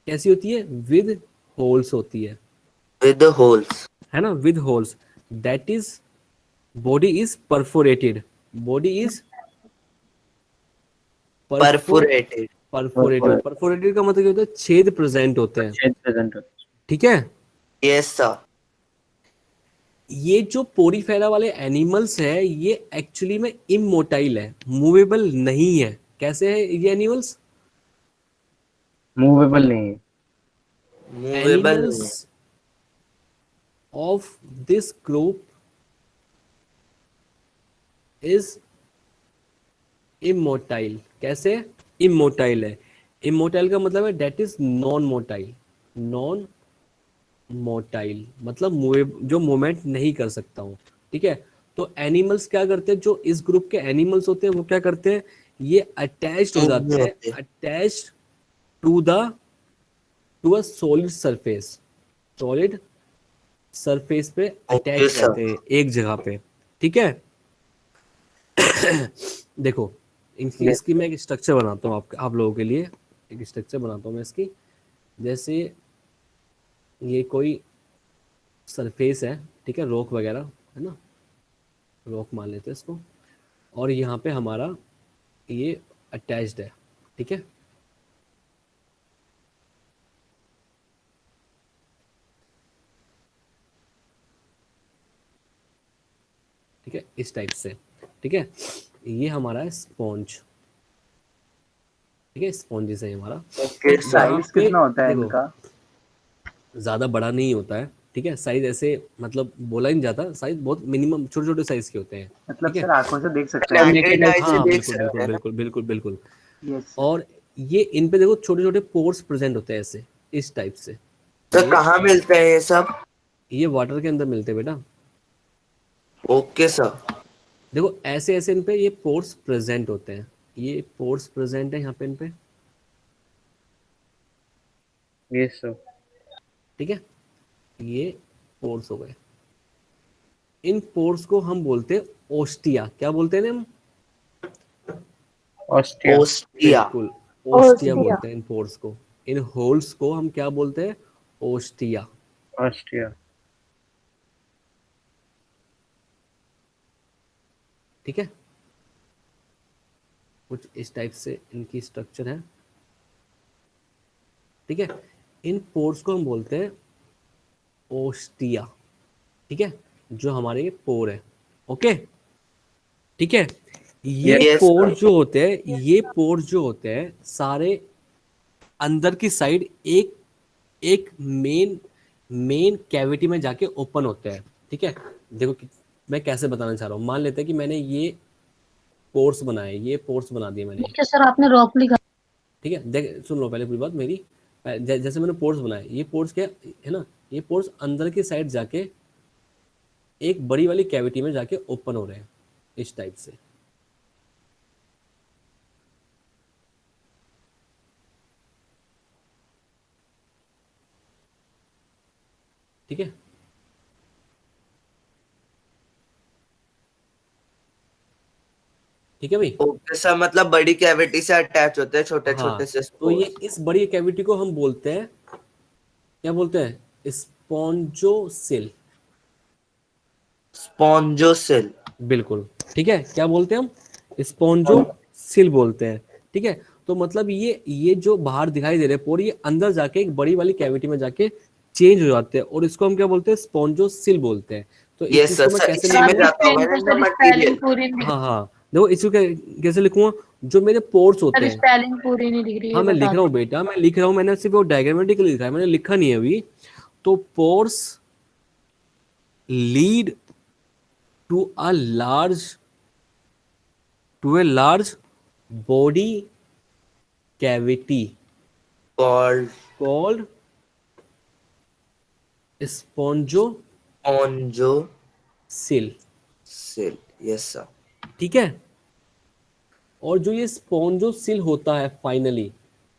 S2: कैसी होती है? विद होल्स होती
S6: विद होल्स।
S2: है ना, with holes. That is body is perforated, body is
S6: perforated.
S2: Perforated. Perforated का मतलब क्या होता है? छेद प्रेजेंट होते हैं,
S7: छेद प्रेजेंट होता
S2: ठीक है।
S6: Yes sir.
S2: ये जो पोरीफेरा वाले एनिमल्स है, ये एक्चुअली में इमोटाइल है, मूवेबल नहीं है। कैसे है ये एनिमल्स?
S7: है, मूवेबल नहीं है।
S6: मूवेबल नहीं है।
S2: Animals of this group is immotile. कैसे? इमोटाइल है। इमोटाइल का मतलब है that is non motile. Non motile मतलब जो मूवमेंट नहीं कर सकता हूँ, ठीक है। तो एनिमल्स क्या करते हैं, जो इस ग्रुप के एनिमल्स होते हैं वो क्या करते हैं, ये अटैच्ड हो जाते हैं,
S6: होते हैं।
S2: Attached to a solid surface, solid surface पे
S6: ओके
S2: अटैच
S6: सर।
S2: रहते हैं एक जगह पे, ठीक है। देखो इनकी, इसकी मैं एक स्ट्रक्चर बनाता हूँ आप लोगों के लिए, एक स्ट्रक्चर बनाता हूँ मैं इसकी। जैसे ये कोई सरफेस है, ठीक है, रॉक वगैरह है ना, रॉक मान लेते हैं इसको, और यहाँ पे हमारा ये अटैच्ड है, ठीक है। ठीक है, इस टाइप से, ठीक है। ये हमारा है स्पॉन्ज, ठीक है, स्पॉन्जेस है हमारा।
S6: Okay sir.
S2: यहाँ
S10: साइज
S2: पे
S10: कितना होता है
S2: देखो
S10: इनका?
S2: ज्यादा बड़ा नहीं होता है, ठीक है, साइज ऐसे मतलब बोला ही नहीं जाता, साइज बहुत मिनिमम छोटे छोटे साइज के होते हैं,
S10: मतलब
S2: ठीक है।
S10: सर आंखों से देख सकते
S6: अपने
S10: हैं।
S6: naked eye से
S2: हाँ
S6: देख
S2: बिल्कुल
S6: सकते
S2: बिल्कुल
S6: हैं ना।
S2: बिल्कुल बिल्कुल बिल्कुल।
S10: यस
S2: और ये इन पे देखो छोटे छोटे पोर्स प्रेजेंट होते हैं ऐसे, इस टाइप से।
S6: तो
S2: ये
S6: कहाँ मिलते हैं ये सब?
S2: ये वाटर के अंदर मिलते हैं बेटा।
S6: Okay sir.
S2: देखो ऐसे ऐसे इन पे ये पोर्स प्रेजेंट होते हैं, ये पोर्स प्रेजेंट है यहाँ पे इन पे,
S7: यस सर।
S2: ठीक है। ये पोर्स हो गए, इन पोर्स को हम बोलते हैं ओस्टिया। क्या बोलते हैं हम?
S7: ऑस्ट्रिया।
S6: ओस्टिया।
S2: बिल्कुल, ओस्टिया बोलते हैं इन पोर्स को। इन होल्स को हम क्या बोलते हैं? ओस्टिया।
S7: ऑस्ट्रिया।
S2: ठीक है, कुछ इस टाइप से इनकी स्ट्रक्चर है, ठीक है। इन पोर्स को हम बोलते हैं ओस्टिया, ठीक है, जो हमारे ये पोर है। ओके, ठीक है। ये
S6: Yes,
S2: पोर
S6: sir.
S2: जो होते हैं, ये पोर जो होते हैं सारे अंदर की साइड एक एक मेन कैविटी में जाके ओपन होते हैं, ठीक है। देखो मैं कैसे बताना चाह रहा हूँ, मान लेते हैं कि मैंने ये पोर्स बनाए, ये पोर्स बना दिए मैंने,
S1: ठीक है सर, आपने रॉफली कहा।
S2: ठीक है। देख सुन लो पहले पूरी बात मेरी। जैसे मैंने पोर्स बनाए, ये पोर्स क्या है ना, ये पोर्स अंदर की साइड जाके एक बड़ी वाली कैविटी में जाके ओपन हो रहे हैं इस टाइप से, ठीक है। ठीक है भाई।
S6: ओके सर, मतलब बड़ी कैविटी से अटैच होते हैं छोटे
S2: हाँ,
S6: छोटे से
S2: तो ये
S6: स्पोर्स।
S2: इस बड़ी कैविटी को हम बोलते हैं, क्या बोलते हैं? स्पॉन्जोसिल।
S6: स्पॉन्जोसिल।
S2: बिल्कुल, ठीक है। क्या बोलते हैं हम? स्पॉन्जोसिल बोलते हैं, ठीक है। तो मतलब ये जो बाहर दिखाई दे रहे हैं पोर, ये अंदर जाके एक बड़ी वाली कैविटी में जाके चेंज हो जाते हैं, और इसको हम क्या बोलते हैं? स्पॉन्जोसिल बोलते हैं। तो इस
S6: यस
S2: चीज
S6: सर,
S2: को मैं
S6: सर
S2: कैसे
S6: इसी में
S2: लिखूंगा?
S6: जाता होगा ना इनका मटेरियल।
S2: हाँ हाँ, देखो इसको कैसे लिखूंगा? जो मेरे पोर्स होते
S1: सर
S2: हैं,
S1: स्पेलिंग पूरी नहीं दिख रही है,
S2: हाँ मैं लिख
S1: बता
S2: रहा हूँ बेटा, मैं लिख रहा हूँ, मैंने सिर्फ वो डायग्रामेटिकली लिखा है, मैंने लिखा नहीं है अभी। तो pores lead to a large body cavity
S6: called
S2: called spongocyl,
S6: spongocoel. Yes sir.
S2: ठीक है। और जो ये स्पॉन्जोसिल होता है फाइनली,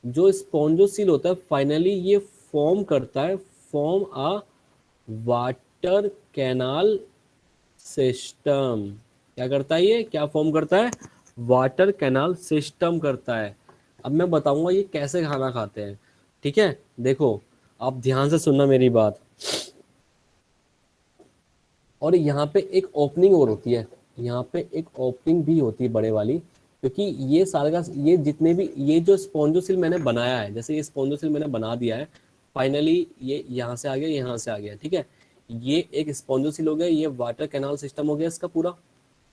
S2: जो स्पॉन्जोसिल होता है फाइनली, ये फॉर्म करता है, form a water canal system. क्या करता है ये? क्या फॉर्म करता है? वाटर कैनाल सिस्टम करता है। अब मैं बताऊंगा ये कैसे खाना खाते हैं, ठीक है। देखो आप ध्यान से सुनना मेरी बात। और यहाँ पे एक ओपनिंग और होती है, यहाँ पे एक ओपनिंग भी होती है बड़े वाली, क्योंकि ये सारे का ये जितने भी ये जो स्पॉन्जोसिल मैंने बनाया है, जैसे ये स्पॉन्जोसिल मैंने बना दिया है फाइनली, ये यहाँ से आ गया, यहाँ से आ गया, ठीक है। ये एक स्पॉन्जोसिल हो गया, ये वाटर कैनाल सिस्टम हो गया, इसका पूरा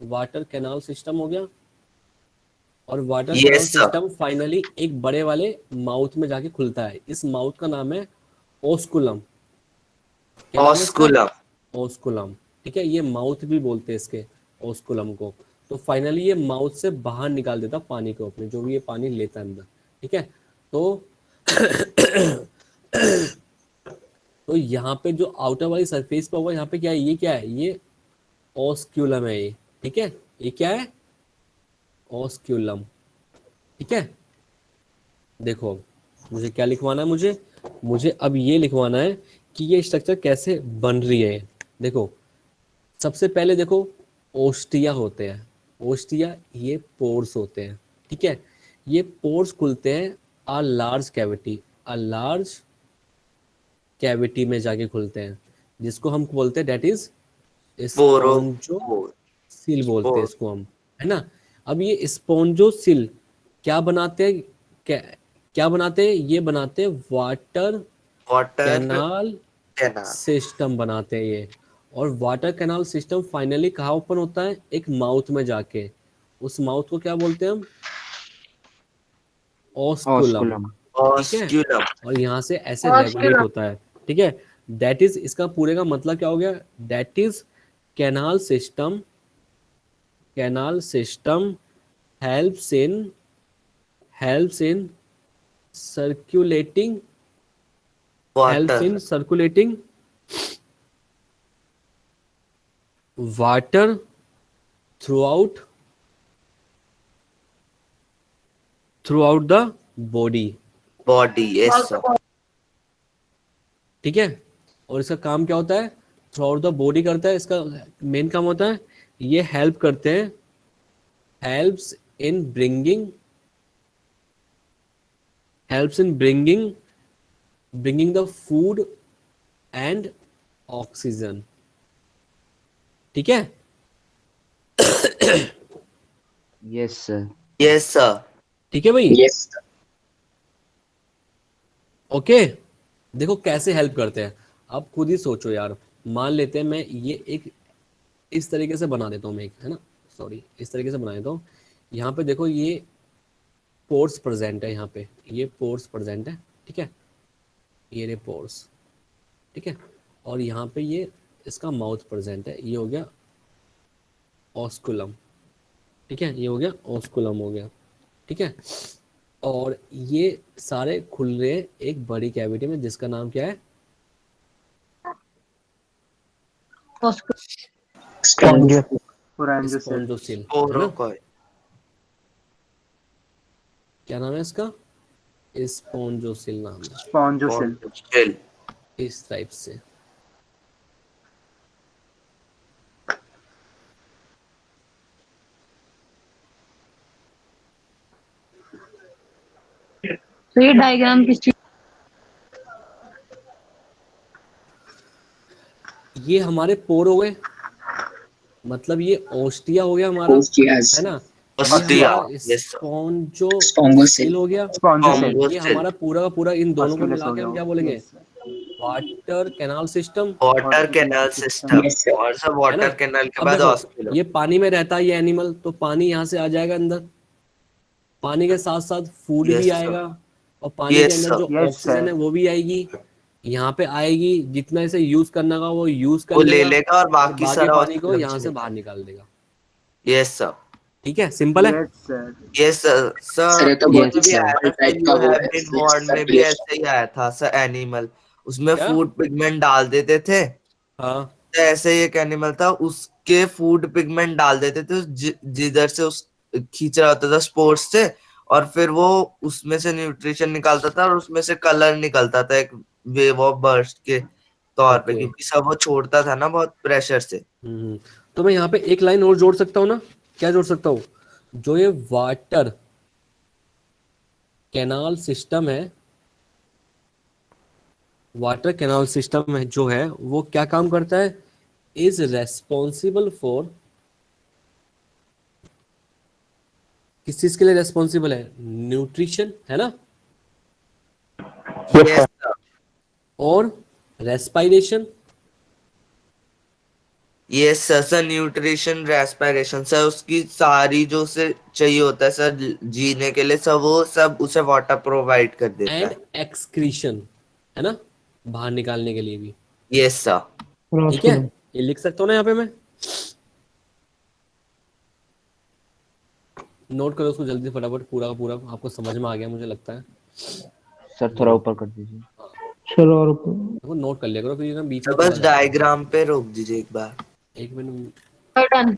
S2: वाटर कैनाल सिस्टम हो गया। और water canal
S6: yes sir.
S2: System finally एक बड़े वाले माउथ में जाके खुलता है। इस माउथ का नाम है ओस्कुलम। क्या नाम है इसका?
S6: ऑस्कुलम।
S2: ओस्कुलम, ठीक है। ये माउथ भी बोलते हैं इसके, ओस्कुलम को। तो फाइनली ये माउथ से बाहर निकाल देता पानी को अपने, जो भी ये पानी लेता है अंदर, ठीक है। तो तो यहाँ पे जो आउटर वाली सरफेस पे होगा, यहाँ पे क्या है? ये क्या है? ये ओस्क्यूलम है ये, ठीक है। ये क्या है? ओस्क्यूलम, ठीक है। देखो मुझे क्या लिखवाना है, मुझे अब ये लिखवाना है कि ये स्ट्रक्चर कैसे बन रही है। देखो सबसे पहले देखो ओस्टिया होते हैं, ओस्टिया ये पोर्स होते हैं, ठीक है। ये पोर्स खुलते हैं अ लार्ज कैविटी में जाके खुलते हैं, जिसको हम बोलते हैं डेट इज
S6: पोरो।
S2: स्पॉन्जोसिल बोलते हैं इसको हम, है ना। अब ये स्पॉन्जोसिल क्या बनाते हैं? क्या बनाते हैं? ये बनाते हैं वाटर कैनाल सिस्टम बनाते हैं ये। और वाटर कैनाल सिस्टम फाइनली कहाँ ओपन होता है? एक माउथ में जाके। उस माउथ को क्या बोलते हैं हम? ओस्कुलम, ठीक है। और यहाँ से ऐसे रेगुलेट होता है, ठीक है। दैट इज, इसका पूरे का मतलब क्या हो गया, that is canal system helps in circulating
S6: water
S2: water throughout the body.
S6: Body, yes sir.
S2: ठीक है, और इसका काम क्या होता है, थ्रू आउट द बॉडी करता है, इसका मेन काम होता है, ये हेल्प करते हैं, helps in bringing the food and oxygen. ठीक है,
S8: यस सर।
S6: Yes sir.
S2: ठीक है भाई,
S4: यस
S2: ओके। देखो कैसे हेल्प करते हैं, आप खुद ही सोचो यार। मान लेते हैं मैं ये एक इस तरीके से बना देता हूँ, मैं एक, है ना, सॉरी, इस तरीके से बना देता हूँ। यहाँ पे देखो ये पोर्स प्रेजेंट है, यहाँ पे ये पोर्स प्रेजेंट है, ठीक है, ये रे पोर्स, ठीक है, और यहाँ पे ये इसका माउथ प्रेजेंट है, ये हो गया ऑस्कुलम, ठीक है, ये हो गया ऑस्कुलम हो गया, ठीक है, और ये सारे खुल रहे हैं एक बड़ी कैविटी में जिसका नाम क्या है,
S10: Pharyngeal cell.
S2: स्पॉन्जोसिल, है ना,
S6: पोरोकॉइड।
S2: क्या नाम है इसका, स्पॉन्जोसिल नाम है,
S10: Spongiocell.
S6: शेल।
S2: इस टाइप से।
S1: तो ये डायग्राम किस चीज,
S2: ये हमारे पोर हो गए, मतलब ये ओस्टिया हो गया हमारा,
S4: Ostias.
S2: है ना, ये
S6: ओस्टिया,
S2: हमारा
S6: यस सर।
S2: स्पॉन्जोसिल हो गया,
S10: Spongiocell.
S2: ये हमारा पूरा का पूरा इन दोनों को
S10: Musculus
S2: मिला
S10: हो
S2: के
S10: गया
S2: हम
S10: वो.
S2: क्या बोलेंगे,
S10: Yes, sir.
S2: Water canal system,
S6: water canal system,
S4: Yes, sir.
S6: और सब
S2: है ना।
S6: वाटर कैनाल के
S2: अब
S6: बाद
S2: देखो
S6: हॉस्पिटल।
S2: ये पानी में रहता है ये एनिमल, तो पानी यहाँ से आ जाएगा अंदर, पानी के साथ साथ फूड भी
S6: यस सर।
S2: आएगा, और पानी के
S6: यस
S2: अंदर
S6: सर।
S2: जो
S10: Yes,
S2: ऑक्सीजन है
S10: sir.
S2: वो भी आएगी, यहाँ पे आएगी, जितना इसे यूज करना का वो यूज कर
S6: वो ले
S2: लेगा,
S6: लेगा और
S2: और
S6: बाकी
S2: बाकी
S6: सारा
S2: पानी को
S6: हॉस्पिटल
S2: यहाँ से
S6: चलेगा।
S2: बाहर निकाल देगा।
S6: Yes sir.
S2: ठीक है, सिंपल है।
S10: Yes, sir.
S6: Yes sir.
S4: Sir
S6: sir
S4: ये तो बहुत
S6: ये
S4: ही
S6: भी आया था
S4: सिंपल
S6: सर,
S4: टाइप का
S6: यू
S4: वो
S6: हैव
S4: है
S6: बीन वार्न में भी
S4: सर्कुलेशन।
S6: ऐसे ही आया था सर, एनिमल उसमें
S2: क्या,
S6: फूड पिगमेंट डाल देते थे।
S2: हाँ
S6: तो ऐसे ही एक एनिमल था, उसके फूड पिगमेंट डाल देते थे जिधर से उस खींच रहा होता था स्पोर्ट्स से, और फिर वो उसमें से न्यूट्रिशन निकालता था और उसमें से कलर निकलता था एक वेव ऑफ बर्स्ट के तौर पे,
S2: ओके,
S6: क्योंकि सब वो छोड़ता था ना बहुत प्रेशर से।
S2: तो मैं यहाँ पे एक लाइन और जोड़ सकता हूँ ना, क्या जोड़ सकता हूँ, जो ये वाटर कैनाल सिस्टम है, वाटर कैनाल सिस्टम है जो है वो क्या काम करता है, इज रेस्पॉन्सिबल फॉर, किस चीज के लिए रेस्पॉन्सिबल है, न्यूट्रिशन, है ना,
S6: यस सर।
S2: और रेस्पायरेशन,
S6: ये सर न्यूट्रिशन रेस्पिरेशन सर, उसकी सारी जो उसे चाहिए होता है सर जीने के लिए सर, वो सब उसे वाटर प्रोवाइड कर देता
S2: एंड
S6: है।
S2: एक्सक्रीशन, है ना, बाहर निकालने के लिए भी।
S6: Yes sir.
S2: ठीक है,
S9: रॉस्कुलम।
S2: ये लिख सकता हूँ ना यहाँ पे मैं, नोट करो उसको जल्दी फटाफट, पूरा का पूरा आपको समझ में आ गया मुझे लगता है।
S8: सर थोड़ा ऊपर कर दीजिए।
S9: चलो और
S2: देखो नोट कर लिया करो, फिर ये ना बीच
S6: तो
S2: में चला
S6: बस
S2: जाता है।
S6: डायग्राम पे रोक दीजिए एक बार।
S2: एक मिनट,
S1: डन।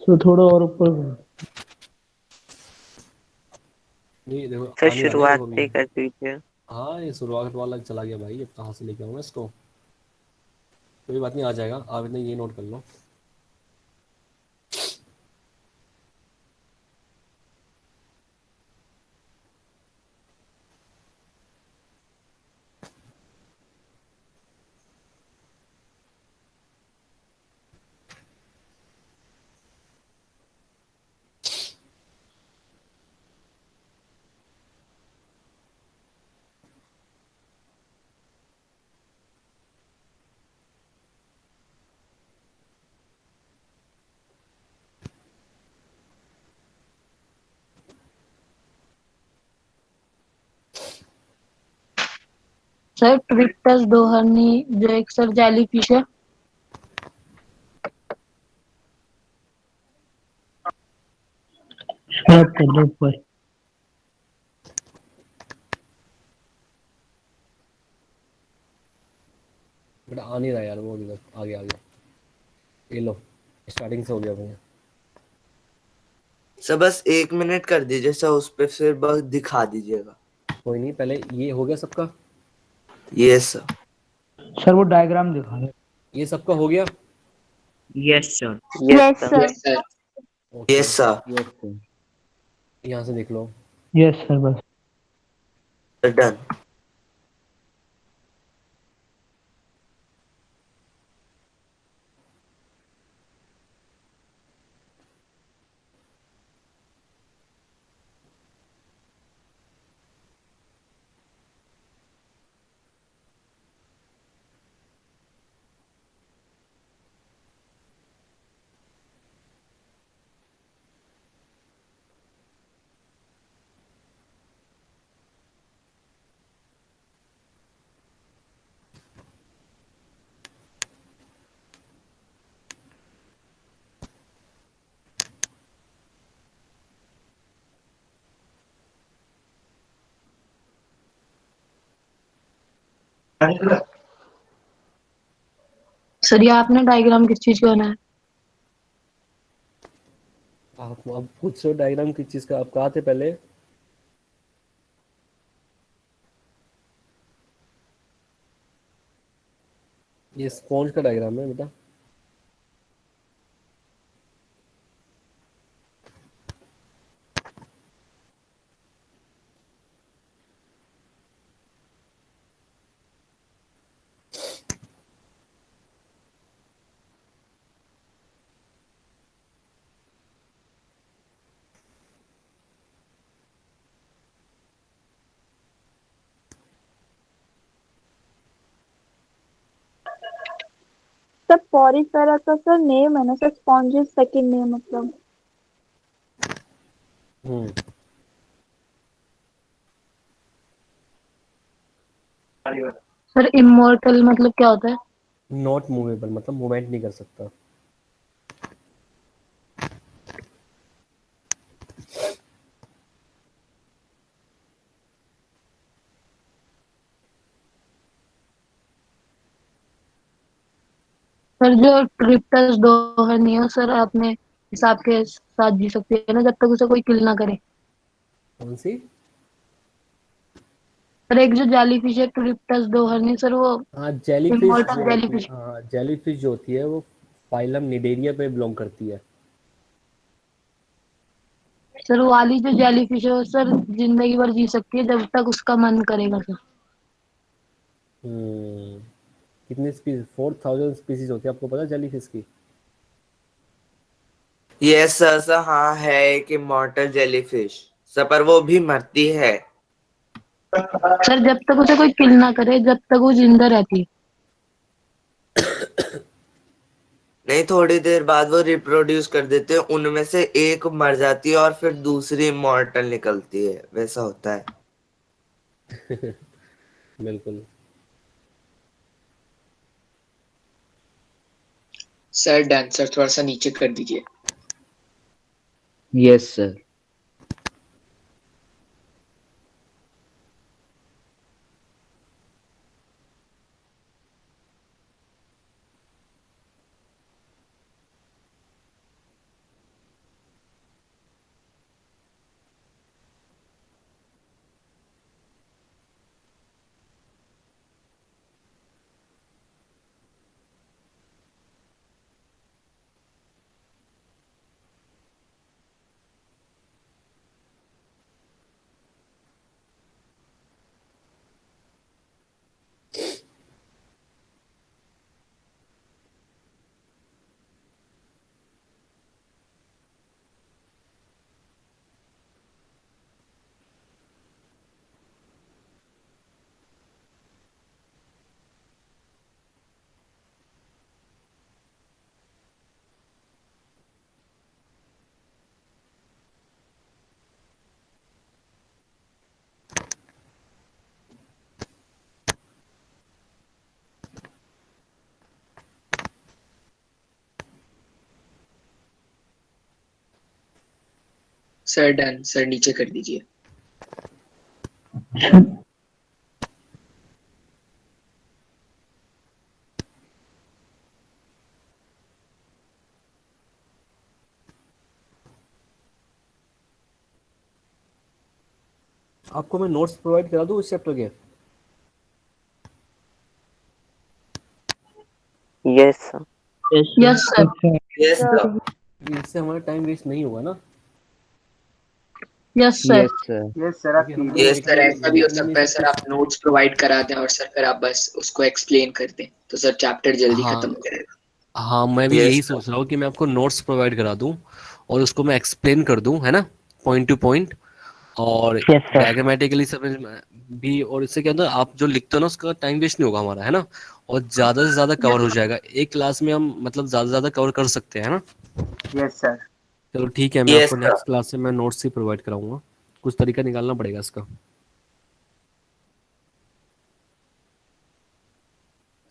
S9: तो थोड़ा और ऊपर करो।
S2: नहीं देखो
S6: सर
S2: आने वाला है
S6: शुरुआत
S2: देखो अभी।
S6: से कर दीजिए।
S2: हाँ ये शुरुआत वाला चला गया भाई, ये कहाँ से लेके आऊँगा इसको, कोई बात नहीं आ जाएगा, आप इतना ये नोट कर लो।
S1: सर ट्रिप्टस दोहर्नी जो एक सर जेलीफिश है।
S9: स्क्रॉप कर दो ऊपर।
S2: बेटा आ नहीं रहा यार वो अभी तक। आ गया। ये लो, स्टार्टिंग से हो गया भैया।
S6: सर बस 1 मिनट कर दीजिए सर, उस पे फिर बस दिखा दीजिएगा।
S2: कोई नहीं, पहले ये हो गया सबका।
S6: ये सर।
S9: सर वो डायग्राम दिखा दो।
S2: ये सबका हो गया।
S5: Yes sir.
S3: Yes sir.
S4: Yes sir.
S2: Okay,
S6: yes sir.
S8: Yes sir.
S2: यहाँ से देख लो।
S9: यस सर बस।
S6: डन।
S1: सर ये आपने डायग्राम किस चीज का बनाया है?
S2: आप अब पूछ रहे हो डायग्राम किस चीज़ का? आप कहाँ थे पहले? ये स्पॉन्ज का डायग्राम है बेटा।
S3: सर पॉरीफेरा का सर नेम है ना सर, स्पॉन्जेस सेकंड नेम मतलब।
S2: हम्म
S1: सर इमोर्टल मतलब क्या होता है?
S2: नॉट मूवेबल मतलब मूवमेंट नहीं कर सकता।
S1: सर जो ट्रिप्टस दोहर्नी है सर अपने हिसाब के साथ जी सकती है ना जब तक उसे कोई किल ना करे।
S2: कौन सी?
S1: सर एक जो जेलीफिश है ट्रिप्टस दोहर्नी सर वो
S2: हाँ, जेलीफिश
S1: इमोर्टल
S2: जो होती है,
S1: जेलीफिश।
S2: हाँ जेलीफिश जो होती है वो फाइलम निडेरिया पे बिलोंग करती है।
S1: सर वो वाली जो जेलीफिश है वो सर जिंदगी भर जी सकती है जब तक उसका मन करेगा सर।
S2: हम्म कितनी स्पीसीज? 4000 स्पीसीज होती है, आपको पता है जेलीफिश की?
S6: Yes sir. सर हाँ है एक इमॉर्टल जेलीफिश सर, पर वो भी मरती है।
S1: सर जब तक उसे कोई किल ना करे जब तक वो जिंदा रहती है।
S6: नहीं, थोड़ी देर बाद वो रिप्रोड्यूस कर देते हैं, उनमें से एक मर जाती है और फिर दूसरी इमॉर्टल निकलती है, वैसा होता है।
S2: बिल्कुल।
S4: सर डन सर, थोड़ा सा नीचे कर दीजिए।
S8: Yes sir.
S4: Sir done sir, नीचे कर दीजिए।
S2: आपको मैं नोट्स प्रोवाइड करा दूं इस चैप्टर के?
S5: Yes sir.
S1: Yes sir.
S6: Yes sir.
S2: इससे हमारा टाइम वेस्ट नहीं होगा ना?
S1: Yes sir.
S8: Yes sir.
S10: Yes sir, आप
S2: क्योंकि हम
S10: कीजिए।
S2: लोग
S6: यस
S4: सर ऐसा भी हो
S2: लिख नहीं
S4: सकता है सर,
S2: सकते।
S4: आप नोट्स प्रोवाइड करा दें और सर फिर आप बस उसको एक्सप्लेन कर दें, तो सर चैप्टर जल्दी
S2: हाँ
S4: खत्म हो जाएगा।
S2: हाँ, मैं भी
S6: यस
S2: यही सोच रहा हूँ कि मैं आपको नोट्स प्रोवाइड करा दूं और उसको मैं एक्सप्लेन कर दूं, है ना, पॉइंट टू पॉइंट। और
S9: यस सर।
S2: डायग्रामेटिकली समझ में भी, और इससे क्या होता है, आप जो लिखते हो ना उसका टाइम वेस्ट नहीं होगा हमारा, है ना, और ज्यादा से ज्यादा कवर हो जाएगा एक क्लास में, हम मतलब ज्यादा से ज्यादा कवर कर सकते हैं, है ना।
S10: Yes sir.
S2: चलो ठीक है, मैं
S6: यस
S2: आपको
S6: सर।
S2: नेक्स्ट क्लास से मैं नोट्स ही प्रोवाइड कराऊंगा। कुछ तरीका निकालना पड़ेगा इसका।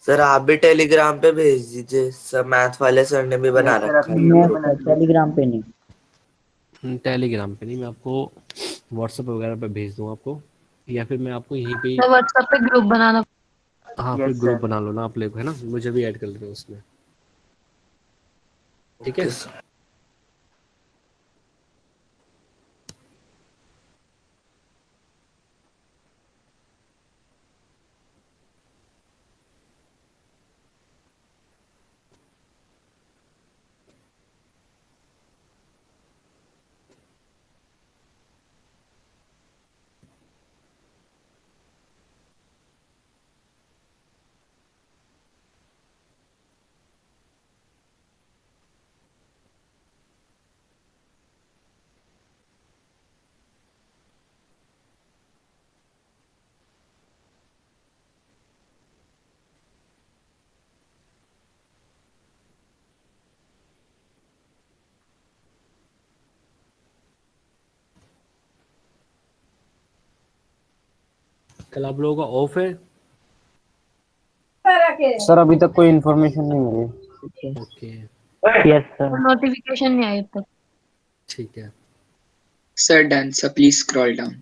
S6: सर आप भी टेलीग्राम पे भेज दीजिए सर, मैथ वाले सर ने भी बना
S10: यस सर, आप
S6: रखा है ये
S10: वीडियो
S9: मैं
S10: भी
S6: ग्रुप।
S10: बना दीजिए।
S9: टेलीग्राम पे नहीं।
S2: टेलीग्राम पे नहीं, मैं आपको व्हाट्सएप वगैरह पे भेज दूँ आपको, या फिर मैं आपको यहीं पे।
S1: सर व्हाट्सएप पे ग्रुप बनाना।
S2: हाँ, फिर
S10: यस
S2: ग्रुप
S10: सर।
S2: बना लो ना आप लोग, है ना, मुझे भी ऐड कर लेना उसमें। ठीक है।
S6: Okay sir.
S2: कल आप लोगों का ऑफ है?
S7: सर अभी तक कोई इन्फॉर्मेशन नहीं मिली।
S2: Okay,
S9: yes sir.
S1: नोटिफिकेशन नहीं आई अब तक।
S2: ठीक है।
S4: Sir done sir, please scroll down.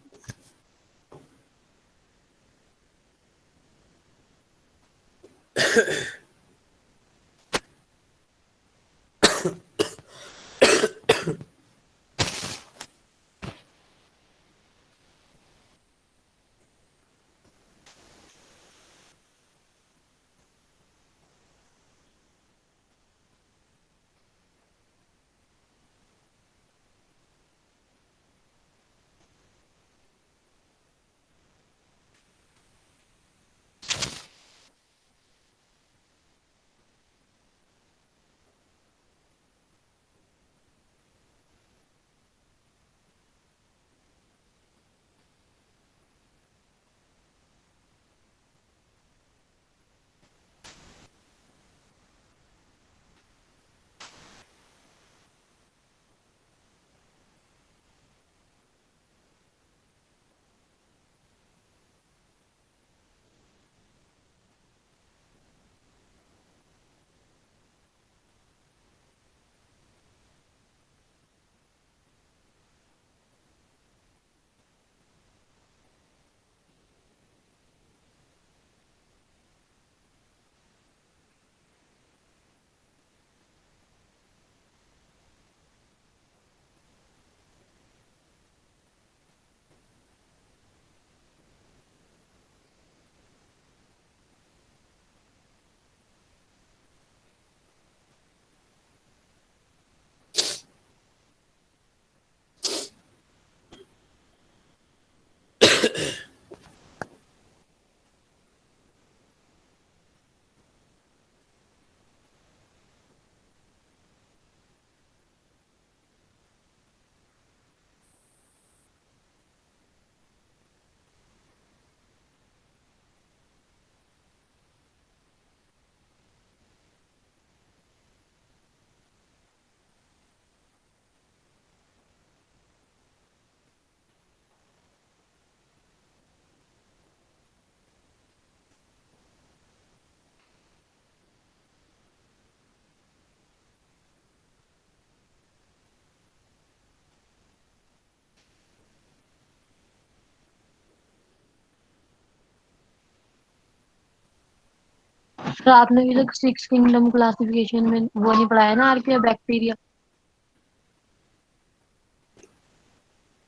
S1: तो आपने भी तो सिक्स किंगडम क्लासिफिकेशन में वो नहीं पढ़ाया ना, आर्किया बैक्टीरिया?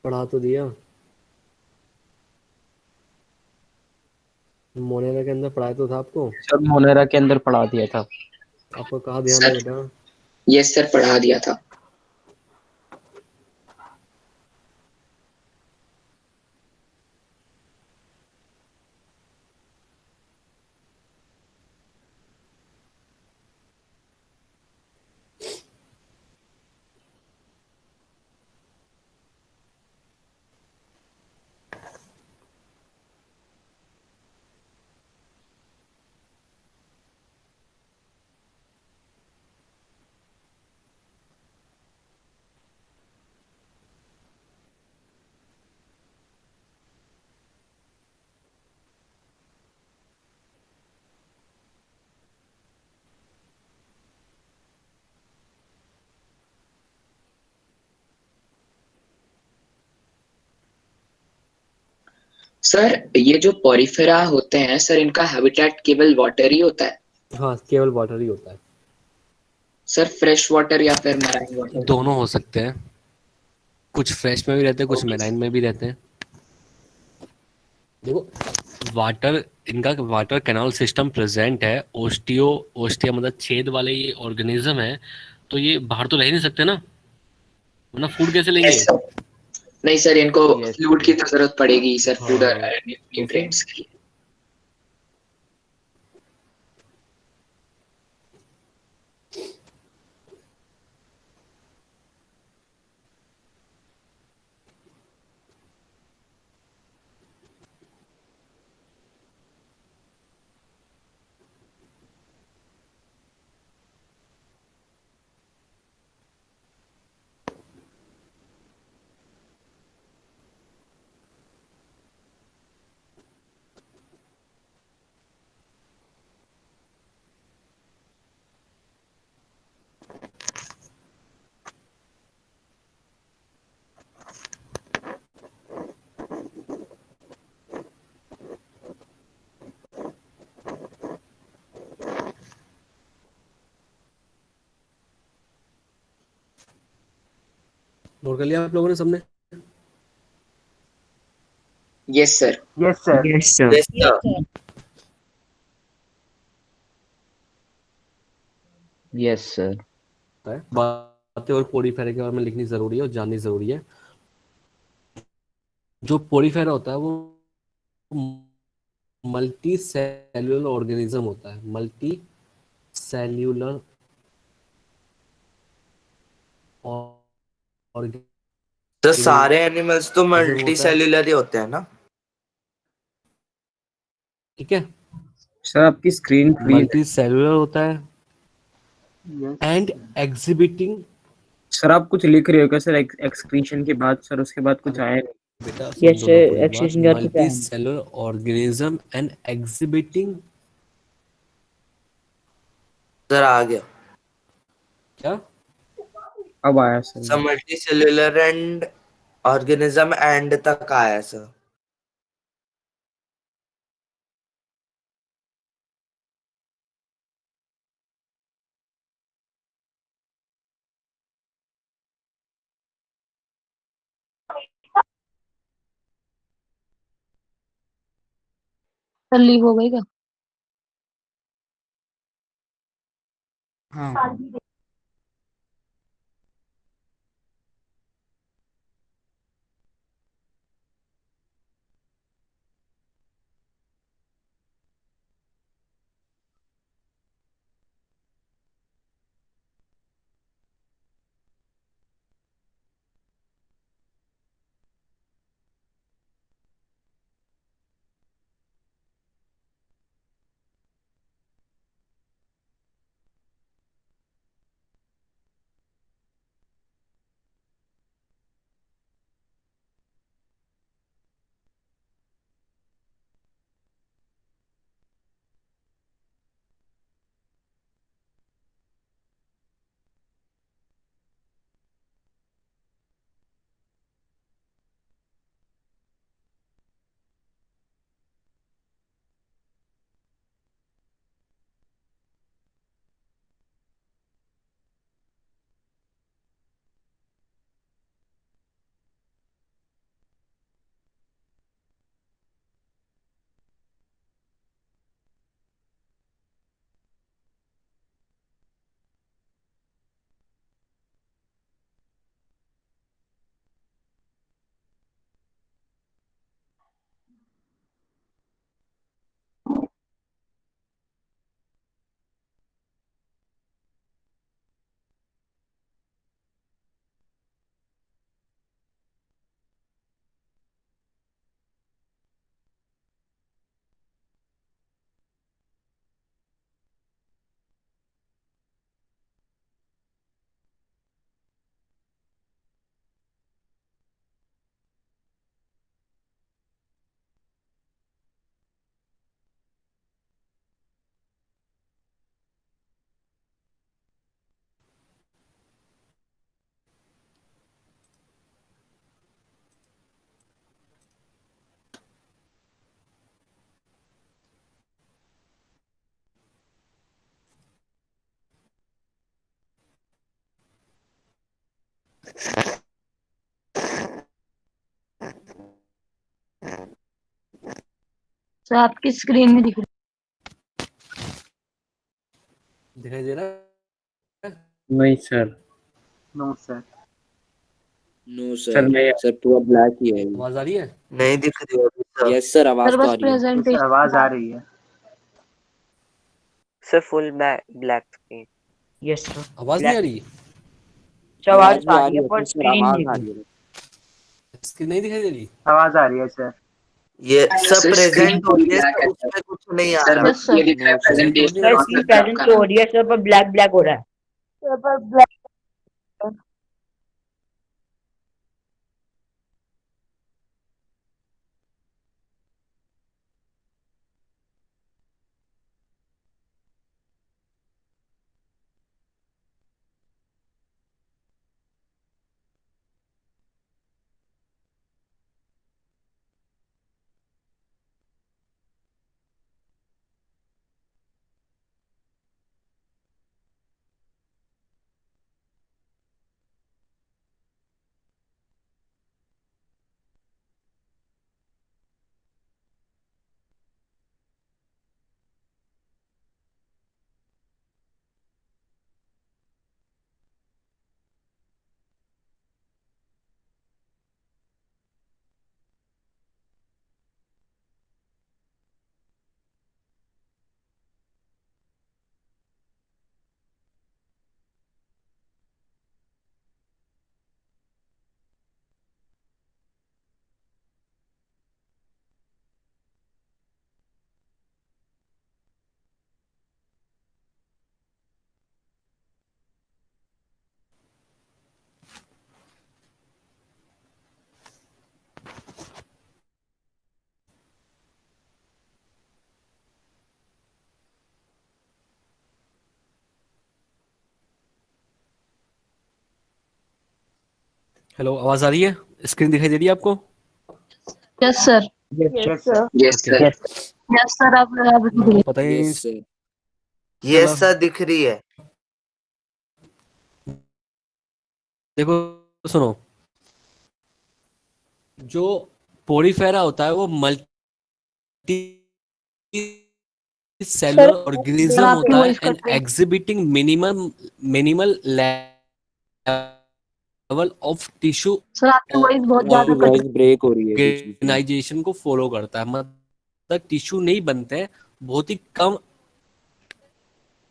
S2: पढ़ा तो दिया, मोनेरा के अंदर पढ़ाया तो था आपको।
S7: सर मोनेरा के अंदर पढ़ा दिया था।
S2: आपका कहाँ ध्यान है
S4: सर
S2: बेटा?
S4: यस सर, पढ़ा दिया था। सर ये जो पॉरीफेरा होते हैं सर, इनका हैबिटेट केवल वाटर ही होता है?
S2: हाँ, केवल वाटर ही होता है।
S4: सर फ्रेश वाटर या फिर मैराइन वाटर?
S2: दोनों हो सकते हैं, कुछ फ्रेश में भी रहते हैं, कुछ
S4: ओके
S2: मेराइन में भी रहते हैं। देखो, वाटर, इनका वाटर कैनाल सिस्टम प्रेजेंट है। ओस्टिया मतलब छेद वाले ये ऑर्गेनिज्म है, तो ये बाहर तो रह ही नहीं सकते ना, वरना फूड कैसे लेंगे?
S4: Yes sir. नहीं सर, इनको
S8: यस
S4: फ्लूइड की तो जरूरत पड़ेगी सर, फूड
S2: हाँ, तो फिर
S4: न्यूट्रिएंट्स के लिए।
S2: नोट कर लिया आप लोगों ने सबने?
S4: Yes sir.
S10: Yes sir.
S8: Yes sir.
S6: Yes sir.
S8: Yes sir.
S2: है बातें और पोरीफेरा के बारे में लिखनी जरूरी है और जाननी जरूरी है। जो पोरीफेरा होता है वो मल्टी सेल्यूलर ऑर्गेनिज्म होता है। मल्टी सेल्यूलर ऑर्गेनिज्म
S6: तो सारे एनिमल्स तो मल्टी
S2: होता है,
S6: सेल्यूलर ही होते हैं ना?
S2: ठीक है।
S7: सर आपकी स्क्रीन फ्रीज है।
S2: मल्टी सेल्यूलर होता है
S10: यस।
S2: एंड एग्जिबिटिंग,
S7: सर आप कुछ लिख रहे हो क्या सर? एक्सक्रीशन के बाद सर उसके बाद कुछ आया नहीं।
S2: बेटा सुन
S5: यस
S2: दो,
S5: सर,
S2: पूरी बात।
S5: एक्सटेंशन का अर्थ क्या
S2: मल्टी
S5: है?
S2: Cellular organism and exhibiting
S6: sir आ गया।
S2: क्या?
S7: अब आया सर।
S6: Sir multi cellular and organism end तक आया सर।
S1: सर लीव हो गई क्या?
S8: हाँ।
S1: सर आपकी स्क्रीन में दिख रही
S2: दिखाई दे रहा है?
S7: नहीं sir.
S10: No sir.
S11: No
S7: sir
S11: sir,
S7: नहीं।
S11: सर पूरा ब्लैक ही है।
S2: आवाज आ रही है?
S6: नहीं दिख रही है अभी सर।
S11: यस सर, आवाज
S1: सर
S11: तो आ
S1: बस
S11: रही है।
S10: सर
S1: प्रेजेंटेशन
S10: आवाज आ रही है।
S5: Sir full black screen.
S9: Yes sir.
S2: आवाज नहीं आ
S5: ब्लैक
S2: रही?
S5: आवाज
S11: आवाज
S5: तो
S11: भी
S5: आ
S11: आ
S5: रही
S11: रही
S5: है
S11: है
S5: पर
S11: तो सर,
S5: स्क्रीन
S11: आवाज
S5: नहीं
S11: आ
S5: दिख
S11: रही है।
S2: स्क्रीन नहीं दिखाई दे रही?
S10: आवाज आ रही है सर।
S6: ये सब
S4: सर स्क्रीन
S6: प्रेजेंट हो
S4: पूरी
S6: रही है
S4: ब्लैक
S6: सर,
S4: है सर।
S6: उसमें कुछ नहीं आ
S4: सर
S6: रहा।
S1: यस
S4: बस
S1: सर।
S4: ये दिख रहा है
S11: नो सर।
S2: प्रेजेंट हो
S4: प्रेजेंटेशन
S2: नहीं
S5: रहा।
S2: रही?
S5: स्क्रीन
S4: प्रोसेस
S5: प्रेजेंट
S4: आपका
S5: तो
S4: ना।
S5: हो रही है सर, पर ब्लैक ब्लैक हो रहा है।
S1: सर पर ब्लैक
S2: हेलो, आवाज आ रही है? स्क्रीन दिखाई दे रही है आपको?
S1: Yes sir.
S10: Yes sir.
S4: Yes
S2: okay.
S4: Sir.
S1: Yes sir आप
S2: मेरे को पता ही नहीं
S11: यस सर।
S6: ये
S2: चला।
S6: सर दिख रही है।
S2: देखो, सुनो, जो पोरीफेरा होता है वो मल्टी सेलुलर
S1: सर
S2: ऑर्गेनिज्म
S1: आपकी
S2: होता है
S1: वॉइस
S2: एंड
S1: कट रही है।
S2: Exhibiting minimal level of tissue
S1: sir आपकी वॉइस बहुत
S11: आपकी
S1: ज्यादा कट
S11: वॉइस
S1: रही
S11: ब्रेक हो रही है बीच बीच में।
S2: ऑर्गेनाइजेशन को फॉलो करता है, मतलब टिश्यू नहीं बनते हैं, बहुत ही कम।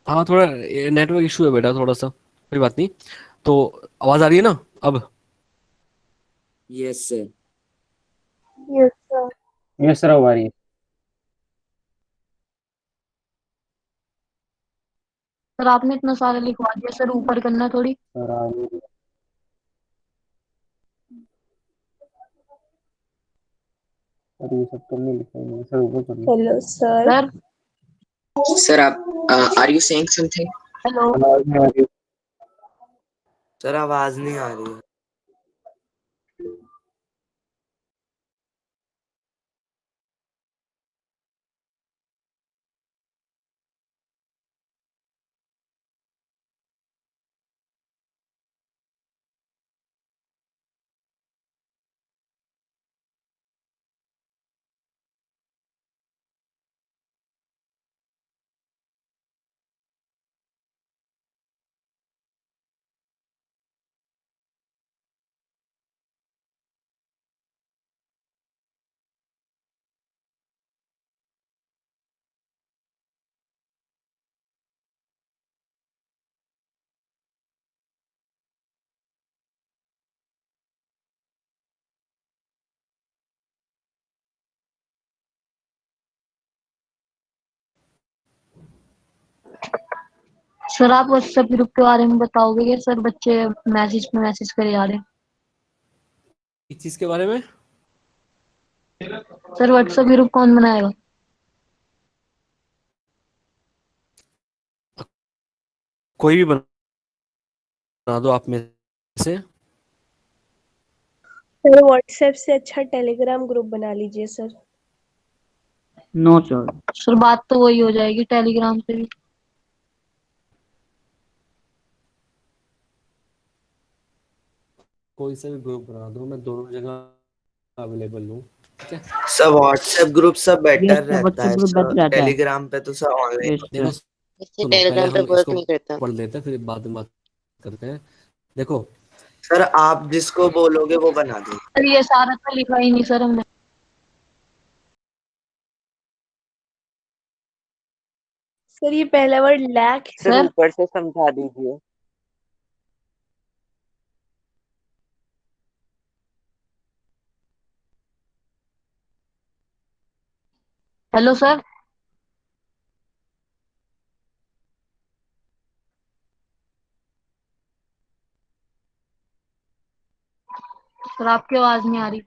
S2: हाँ, थोड़ा नेटवर्क इशू है बेटा, थोड़ा सा, कोई बात नहीं। तो आवाज आ रही है ना अब?
S11: Yes sir.
S1: है। Yes sir.
S7: यस सर आ रही है।
S1: सर आपने इतना सारा लिखवा दिया सर, ऊपर करना थोड़ी।
S7: सर आ रही है। सर ये सब तो नहीं लिखा है मैंने, सर ऊपर कर लो।
S1: Hello sir. सर
S4: सर आप are you saying something?
S1: Hello.
S7: आवाज नहीं आ रही।
S6: सर आवाज नहीं आ रही है।
S1: सर आप व्हाट्सएप ग्रुप के बारे में बताओगे क्या सर? बच्चे मैसेज पे मैसेज करे जा रहे हैं।
S2: इस चीज के बारे में
S1: सर व्हाट्सएप ग्रुप कौन बनाएगा?
S2: कोई भी बना दो आप में से।
S12: सर व्हाट्सएप से अच्छा टेलीग्राम ग्रुप बना लीजिए सर।
S9: No sir.
S1: सर बात तो वही हो जाएगी टेलीग्राम से भी।
S2: कोई सा भी ग्रुप बना दो, मैं दोनों जगह अवेलेबल हूँ। ठीक है।
S6: सब व्हाट्सएप ग्रुप सब बेटर
S5: यस सर,
S6: रहता
S5: व्हाट्सएप
S6: है
S5: ग्रुप
S6: सर,
S5: बेटर रहता है।
S6: टेलीग्राम पे तो सर ऑनलाइन।
S5: यस
S2: देखो
S5: सर।
S2: सुनो, पहले
S11: टेलीग्राम पे
S2: हम
S11: वर्क
S2: इसको
S11: नहीं करता।
S2: पढ़ लेते हैं, फिर बाद में बात करते हैं। देखो
S6: सर आप जिसको बोलोगे वो बना देंगे।
S1: सर ये सारा तो लिखा ही नहीं सर हमने।
S12: सर ये पहला वर्ड लैक
S5: सर
S1: सर
S5: ऊपर से समझा दीजिए।
S1: Hello sir. सर आपकी आवाज नहीं आ रही।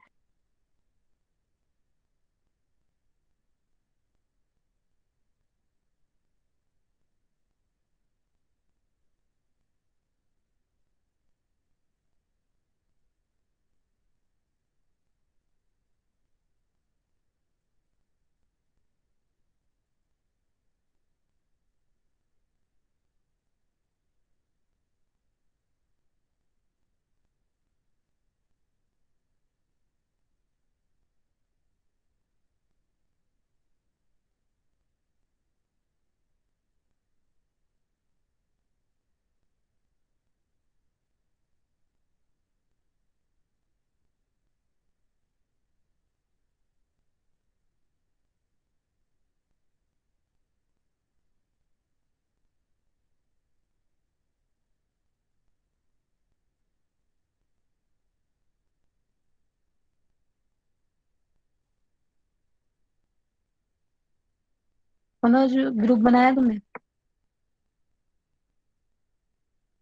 S1: मनोज ग्रुप बनाया तुमने?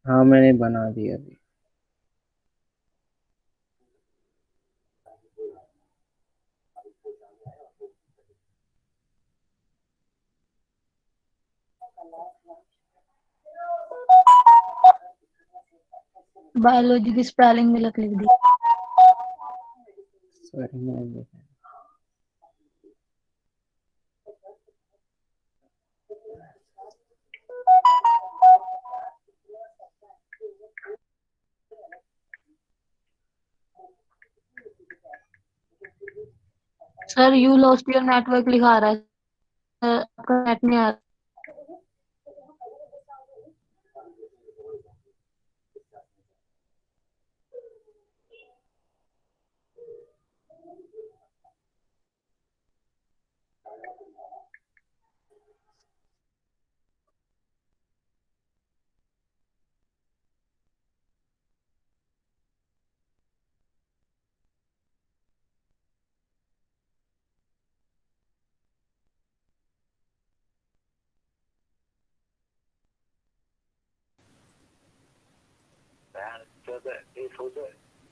S7: हाँ मैंने बना दिया अभी।
S1: बायोलॉजी की स्पेलिंग गलत लिख दी।
S7: सॉरी मैं
S1: sir you lost your network लिखा रहा है। आपका नेट नहीं आ रहा।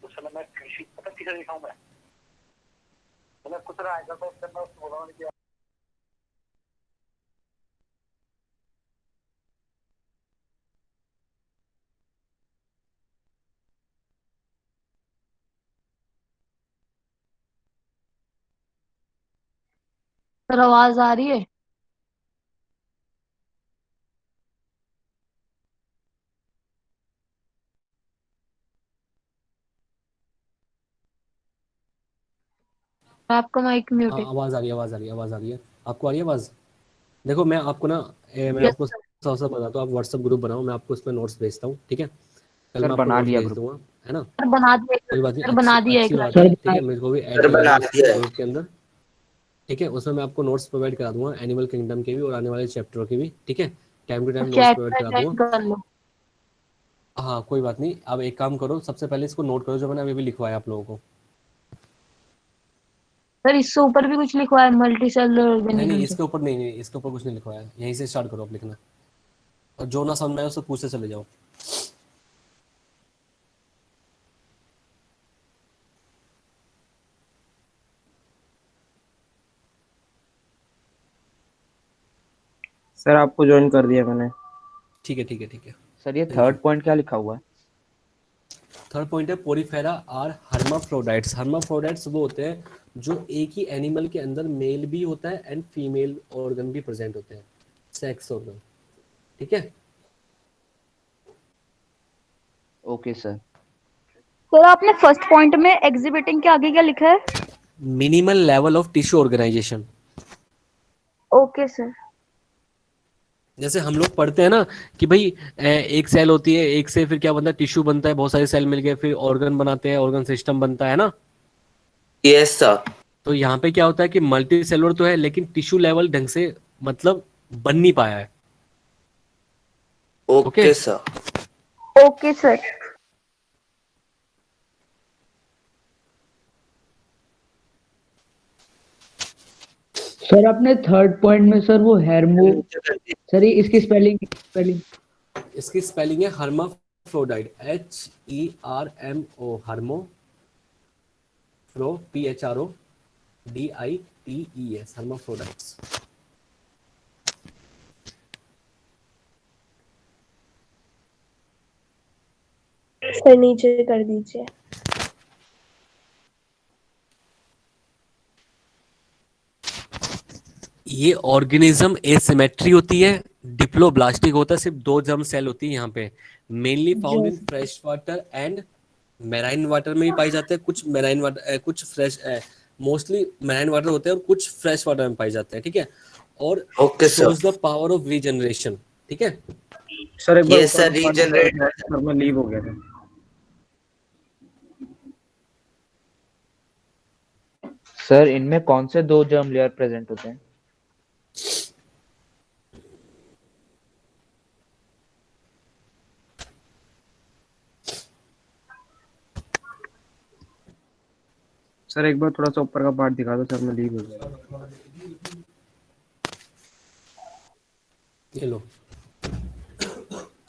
S13: उस समय मैं कृषि पता किसे लिखा हूँ मैं कुछ रहा आएगा तो उससे मैं उसको बोला कि
S1: सर आवाज आ रही है? आपका माइक म्यूट
S2: हाँ
S1: है।
S2: आवाज आ रही है, आवाज आ रही है, आवाज आ रही है। आपको आ रही है आवाज? देखो मैं आपको ना मैं
S1: यस
S2: आपको
S1: सर।
S2: साफ साफ बताता हूँ, आप व्हाट्सएप ग्रुप बनाओ, मैं आपको इसमें नोट्स भेजता हूँ, ठीक है। कल
S8: सर
S2: मैं आपको
S8: बना
S2: नोट्स
S8: लिया
S2: भेज
S8: ग्रुप।
S2: दूंगा, है ना।
S1: सर बना दिया।
S2: कोई बात नहीं,
S1: सर
S2: अच्छी
S1: बना दिया एक
S2: अच्छी बात
S1: लाइन।
S2: है, ठीक है। मेरे को भी ऐड
S6: सर
S2: कर
S6: बना
S2: लीजिए
S6: दिया
S2: इसमें
S6: है।
S2: ग्रुप के अंदर, ठीक है। उसमें मैं आपको नोट्स प्रोवाइड करा दूंगा एनिमल किंगडम के भी और आने वाले चैप्टर के भी, ठीक है। Time to time notes
S1: chat
S2: provide
S1: में
S2: करा
S1: ज्वाइन
S2: दूंगा।
S1: कर लो।
S2: हाँ कोई बात नहीं, अब एक काम करो, सबसे पहले इसको नोट करो जो मैंने अभी भी लिखवाया आप लोगों को।
S1: सर इससे ऊपर भी कुछ लिखवा है, मल्टी सेलुलर
S2: नहीं
S1: ऑर्गेनिज्म से।
S2: इसके ऊपर नहीं, इसके ऊपर कुछ नहीं लिखवाया, यहीं से स्टार्ट करो आप लिखना, और जो ना समझ में आए उससे पूछते चले जाओ।
S7: सर आपको ज्वाइन कर दिया मैंने।
S2: ठीक है ठीक है ठीक है।
S8: सर ये
S2: थैंक यू।
S8: थर्ड पॉइंट क्या लिखा हुआ है?
S2: थर्ड पॉइंट है पोरीफेरा आर हर्माफ्रोडाइट्स। हर्माफ्रोडाइट्स वो होते हैं जो एक ही एनिमल के अंदर मेल भी होता है एंड फीमेल ऑर्गन भी प्रेजेंट होते हैं, सेक्स ऑर्गन, ठीक है।
S8: Okay sir.
S3: सर आपने फर्स्ट पॉइंट में एग्जिबिटिंग के आगे क्या लिखा है?
S2: Minimal level of tissue organisation.
S3: Okay sir.
S2: जैसे हम लोग पढ़ते हैं ना कि भाई एक सेल होती है, एक से फिर क्या बनता है, टिश्यू बनता है, बहुत सारे सेल मिलके फिर ऑर्गन बनाते हैं, ऑर्गन सिस्टम बनता है ना।
S6: Yes sir.
S2: तो यहाँ पे क्या होता है कि मल्टी सेलुलर तो है लेकिन टिश्यू लेवल ढंग से मतलब बन नहीं पाया है।
S6: Okay sir.
S3: Okay sir.
S9: Sir आपने थर्ड पॉइंट में सर वो हेरमो, सर इसकी स्पेलिंग
S2: इसकी स्पेलिंग है हर्माफ्रोडाइट, HERMO, हर्मो PHRODITES, हर्माफ्रोडाइट्स।
S12: सर नीचे कर दीजिए।
S2: ये ऑर्गेनिज्म एसिमेट्री होती है, डिप्लोब्लास्टिक होता है, सिर्फ 2 जर्म सेल होती है यहाँ पे, mainly found in fresh water and marine water में भी पाई जाते हैं। कुछ मैराइन वाटर, कुछ फ्रेश, मोस्टली मैराइन वाटर होते हैं और कुछ फ्रेश वाटर में पाए जाते हैं, ठीक है। और shows the power of regeneration, ठीक है
S7: सर। एक
S6: ये सर रीजनरेट
S7: सर मैं लीव हो गया था।
S8: सर इनमें कौन से 2 जर्म लेयर प्रेजेंट होते हैं?
S7: सर एक बार थोड़ा सा ऊपर का पार्ट दिखा दो सर, मैं लीव हो गया।
S2: ये लो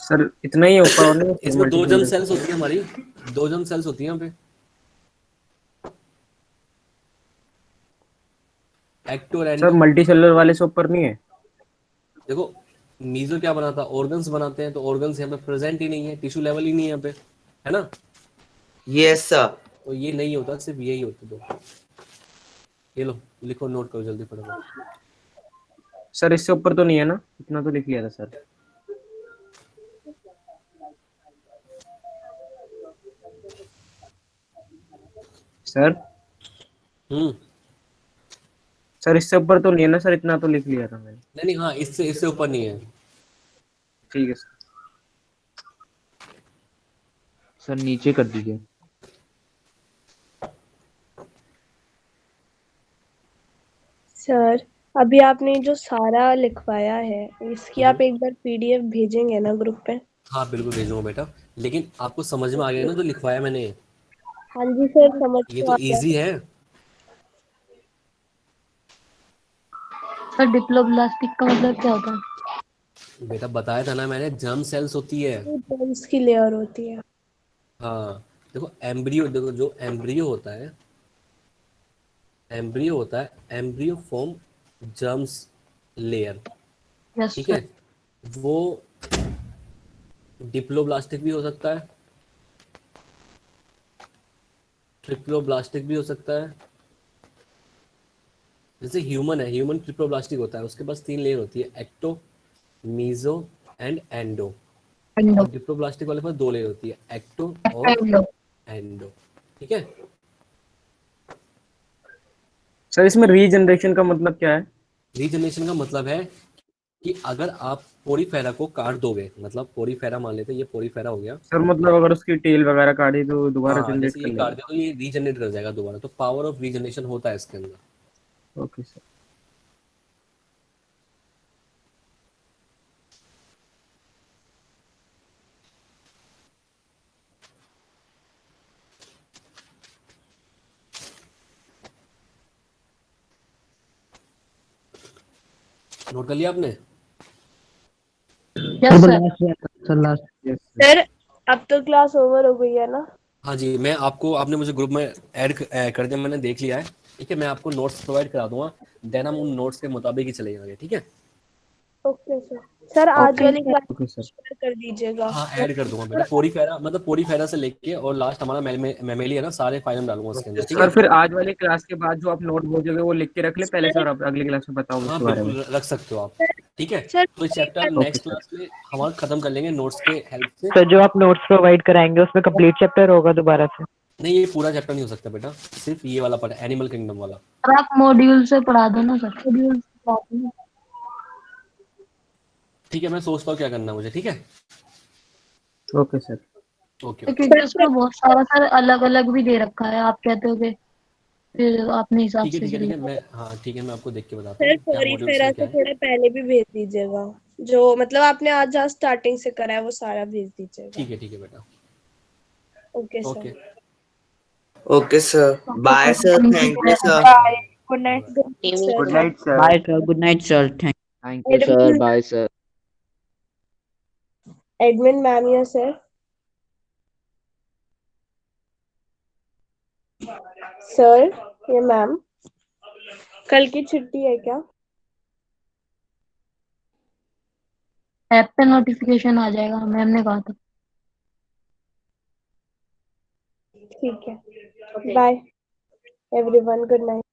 S7: सर इतना ही ऊपर वाले
S2: इसमें 2 जर्म सेल्स होती है हमारी, 2 जर्म सेल्स होती है यहाँ पे। एक्टो और
S7: सर मल्टी सेलुलर वाले से ऊपर नहीं है।
S2: देखो मीजो क्या बनाता, ऑर्गन्स बनाते हैं, तो ऑर्गन्स यहाँ पे प्रेजेंट ही नहीं है, टिश्यू लेवल ही नहीं है यहाँ पे, है ना।
S6: Yes sir.
S2: तो ये नहीं होता, सिर्फ यही होता। 2 ये लो, लिखो, नोट करो जल्दी फटाफट।
S7: सर इससे ऊपर तो नहीं है ना, इतना तो लिख लिया था सर। सर सर इससे ऊपर तो नहीं है ना सर, इतना तो लिख लिया था मैंने।
S2: नहीं, हाँ इससे ऊपर नहीं है।
S7: ठीक है सर।
S8: सर नीचे कर दीजिए।
S12: सर अभी आपने जो सारा लिखवाया है इसकी आप एक बार PDF भेजेंगे ना ग्रुप पे?
S2: हाँ बिल्कुल भेजूंगा बेटा, लेकिन आपको समझ में आ गया ना जो लिखवाया मैंने?
S12: हाँ जी सर, समझ
S2: ये
S12: में
S2: तो
S12: आ गया।
S2: इजी है।
S1: सर डिप्लोब्लास्टिक का मतलब क्या होता है?
S2: बेटा बताया था ना मैंने, जर्म सेल्स होती है।
S12: जर्म्स की लेयर होती है।
S2: हाँ देखो एम्ब्रियो, देखो जो एम्ब्रियो होता है, एम्ब्रियो फॉर्म जर्म्स लेयर, ठीक है। वो डिप्लोब्लास्टिक भी हो सकता है, ट्रिप्लोब्लास्टिक भी हो सकता है। जैसे ह्यूमन है, ह्यूमन ट्रिप्लोब्लास्टिक होता है, उसके पास 3 लेयर होती है, एक्टो, मीजो एंड एंडो। और डिप्लोब्लास्टिक वाले पास 2 लेयर होती है, एक्टो और एंडो, ठीक है।
S7: सर इसमें रीजनरेशन का मतलब क्या है?
S2: रीजनरेशन का मतलब है कि अगर आप पोरीफेरा को काट दोगे, मतलब पोरीफेरा मान लेते हैं, ये पोरीफेरा हो गया
S7: सर मतलब अगर उसकी टेल वगैरह काटी तो दोबारा
S2: हाँ,
S7: जनरेट
S2: जैसे
S7: कर
S2: ये
S7: लेगा।
S2: काट दे तो ये रीजनरेट कर जाएगा दोबारा, तो पावर ऑफ रीजनरेशन होता है इसके अंदर।
S7: Okay sir.
S2: नोट कर लिया आपने?
S12: सर अब तो क्लास ओवर हो गई है ना?
S2: हाँ जी, मैं आपको, आपने मुझे ग्रुप में ऐड कर दिया, मैंने देख लिया है, ठीक है। मैं आपको नोट्स प्रोवाइड करा दूंगा, देन हम उन नोट्स के मुताबिक ही चले जाएंगे, ठीक है।
S12: Okay sir. सर आज वाली क्लास
S7: ओके सर।
S12: शेयर कर दीजिएगा।
S2: हाँ ऐड कर दूंगा बेटा, पोरीफेरा मतलब पोरीफेरा से लेके और लास्ट हमारा मेमेलिया है ना, सारे फाइनल डालूंगा उसके अंदर, ठीक है।
S7: सर फिर आज वाली क्लास के बाद जो आप नोट भेजोगे वो लिख के रख ले पहले से, और अगली क्लास में बताओ
S2: हाँ
S7: उसके बारे में।
S2: बिल्कुल रख सकते हो आप, ठीक है। तो चैप्टर नेक्स्ट क्लास में हम खत्म कर लेंगे नोट्स के हेल्प से।
S5: सर जो आप नोट्स प्रोवाइड कराएंगे उसमें कंप्लीट चैप्टर होगा दोबारा से?
S2: नहीं, ये पूरा चैप्टर नहीं हो सकता बेटा, सिर्फ ये वाला पढ़ा, एनिमल किंगडम वाला।
S1: सर आप मॉड्यूल से पढ़ा दो ना सर, मॉड्यूल से पढ़ा दो ना।
S2: ठीक है, मैं सोचता हूँ क्या करना है मुझे, ठीक है।
S7: Okay sir.
S2: ओके
S1: क्योंकि उसमें बहुत सारा सर अलग अलग भी दे रखा है, आप कहते हो कि फिर अपने हिसाब
S2: ठीक है
S1: से
S2: ठीक है ठीक है,
S1: चलिए।
S2: मैं हाँ ठीक है, मैं आपको देख के बताता
S12: सर
S2: हूँ क्या
S12: फॉरी
S2: मॉड्यूल्स
S12: फेरा
S2: में
S12: से
S2: क्या है।
S12: थोड़ा पहले भी भेज दीजिएगा, जो मतलब आपने आज जहाँ स्टार्टिंग से करा है वो सारा भेज दीजिएगा।
S2: ठीक है बेटा।
S12: Okay
S2: okay
S12: sir.
S6: Okay sir, bye sir, thank you sir.
S3: Bye, good night.
S10: Good night sir.
S5: Bye sir, good night sir, thank you sir, bye sir.
S12: Admin ma'am या सर? सर या मैम, कल की छुट्टी है क्या?
S1: ऐप पे नोटिफिकेशन आ जाएगा, मैम ने कहा था।
S12: ठीक है, बाय एवरीवन, गुड नाइट।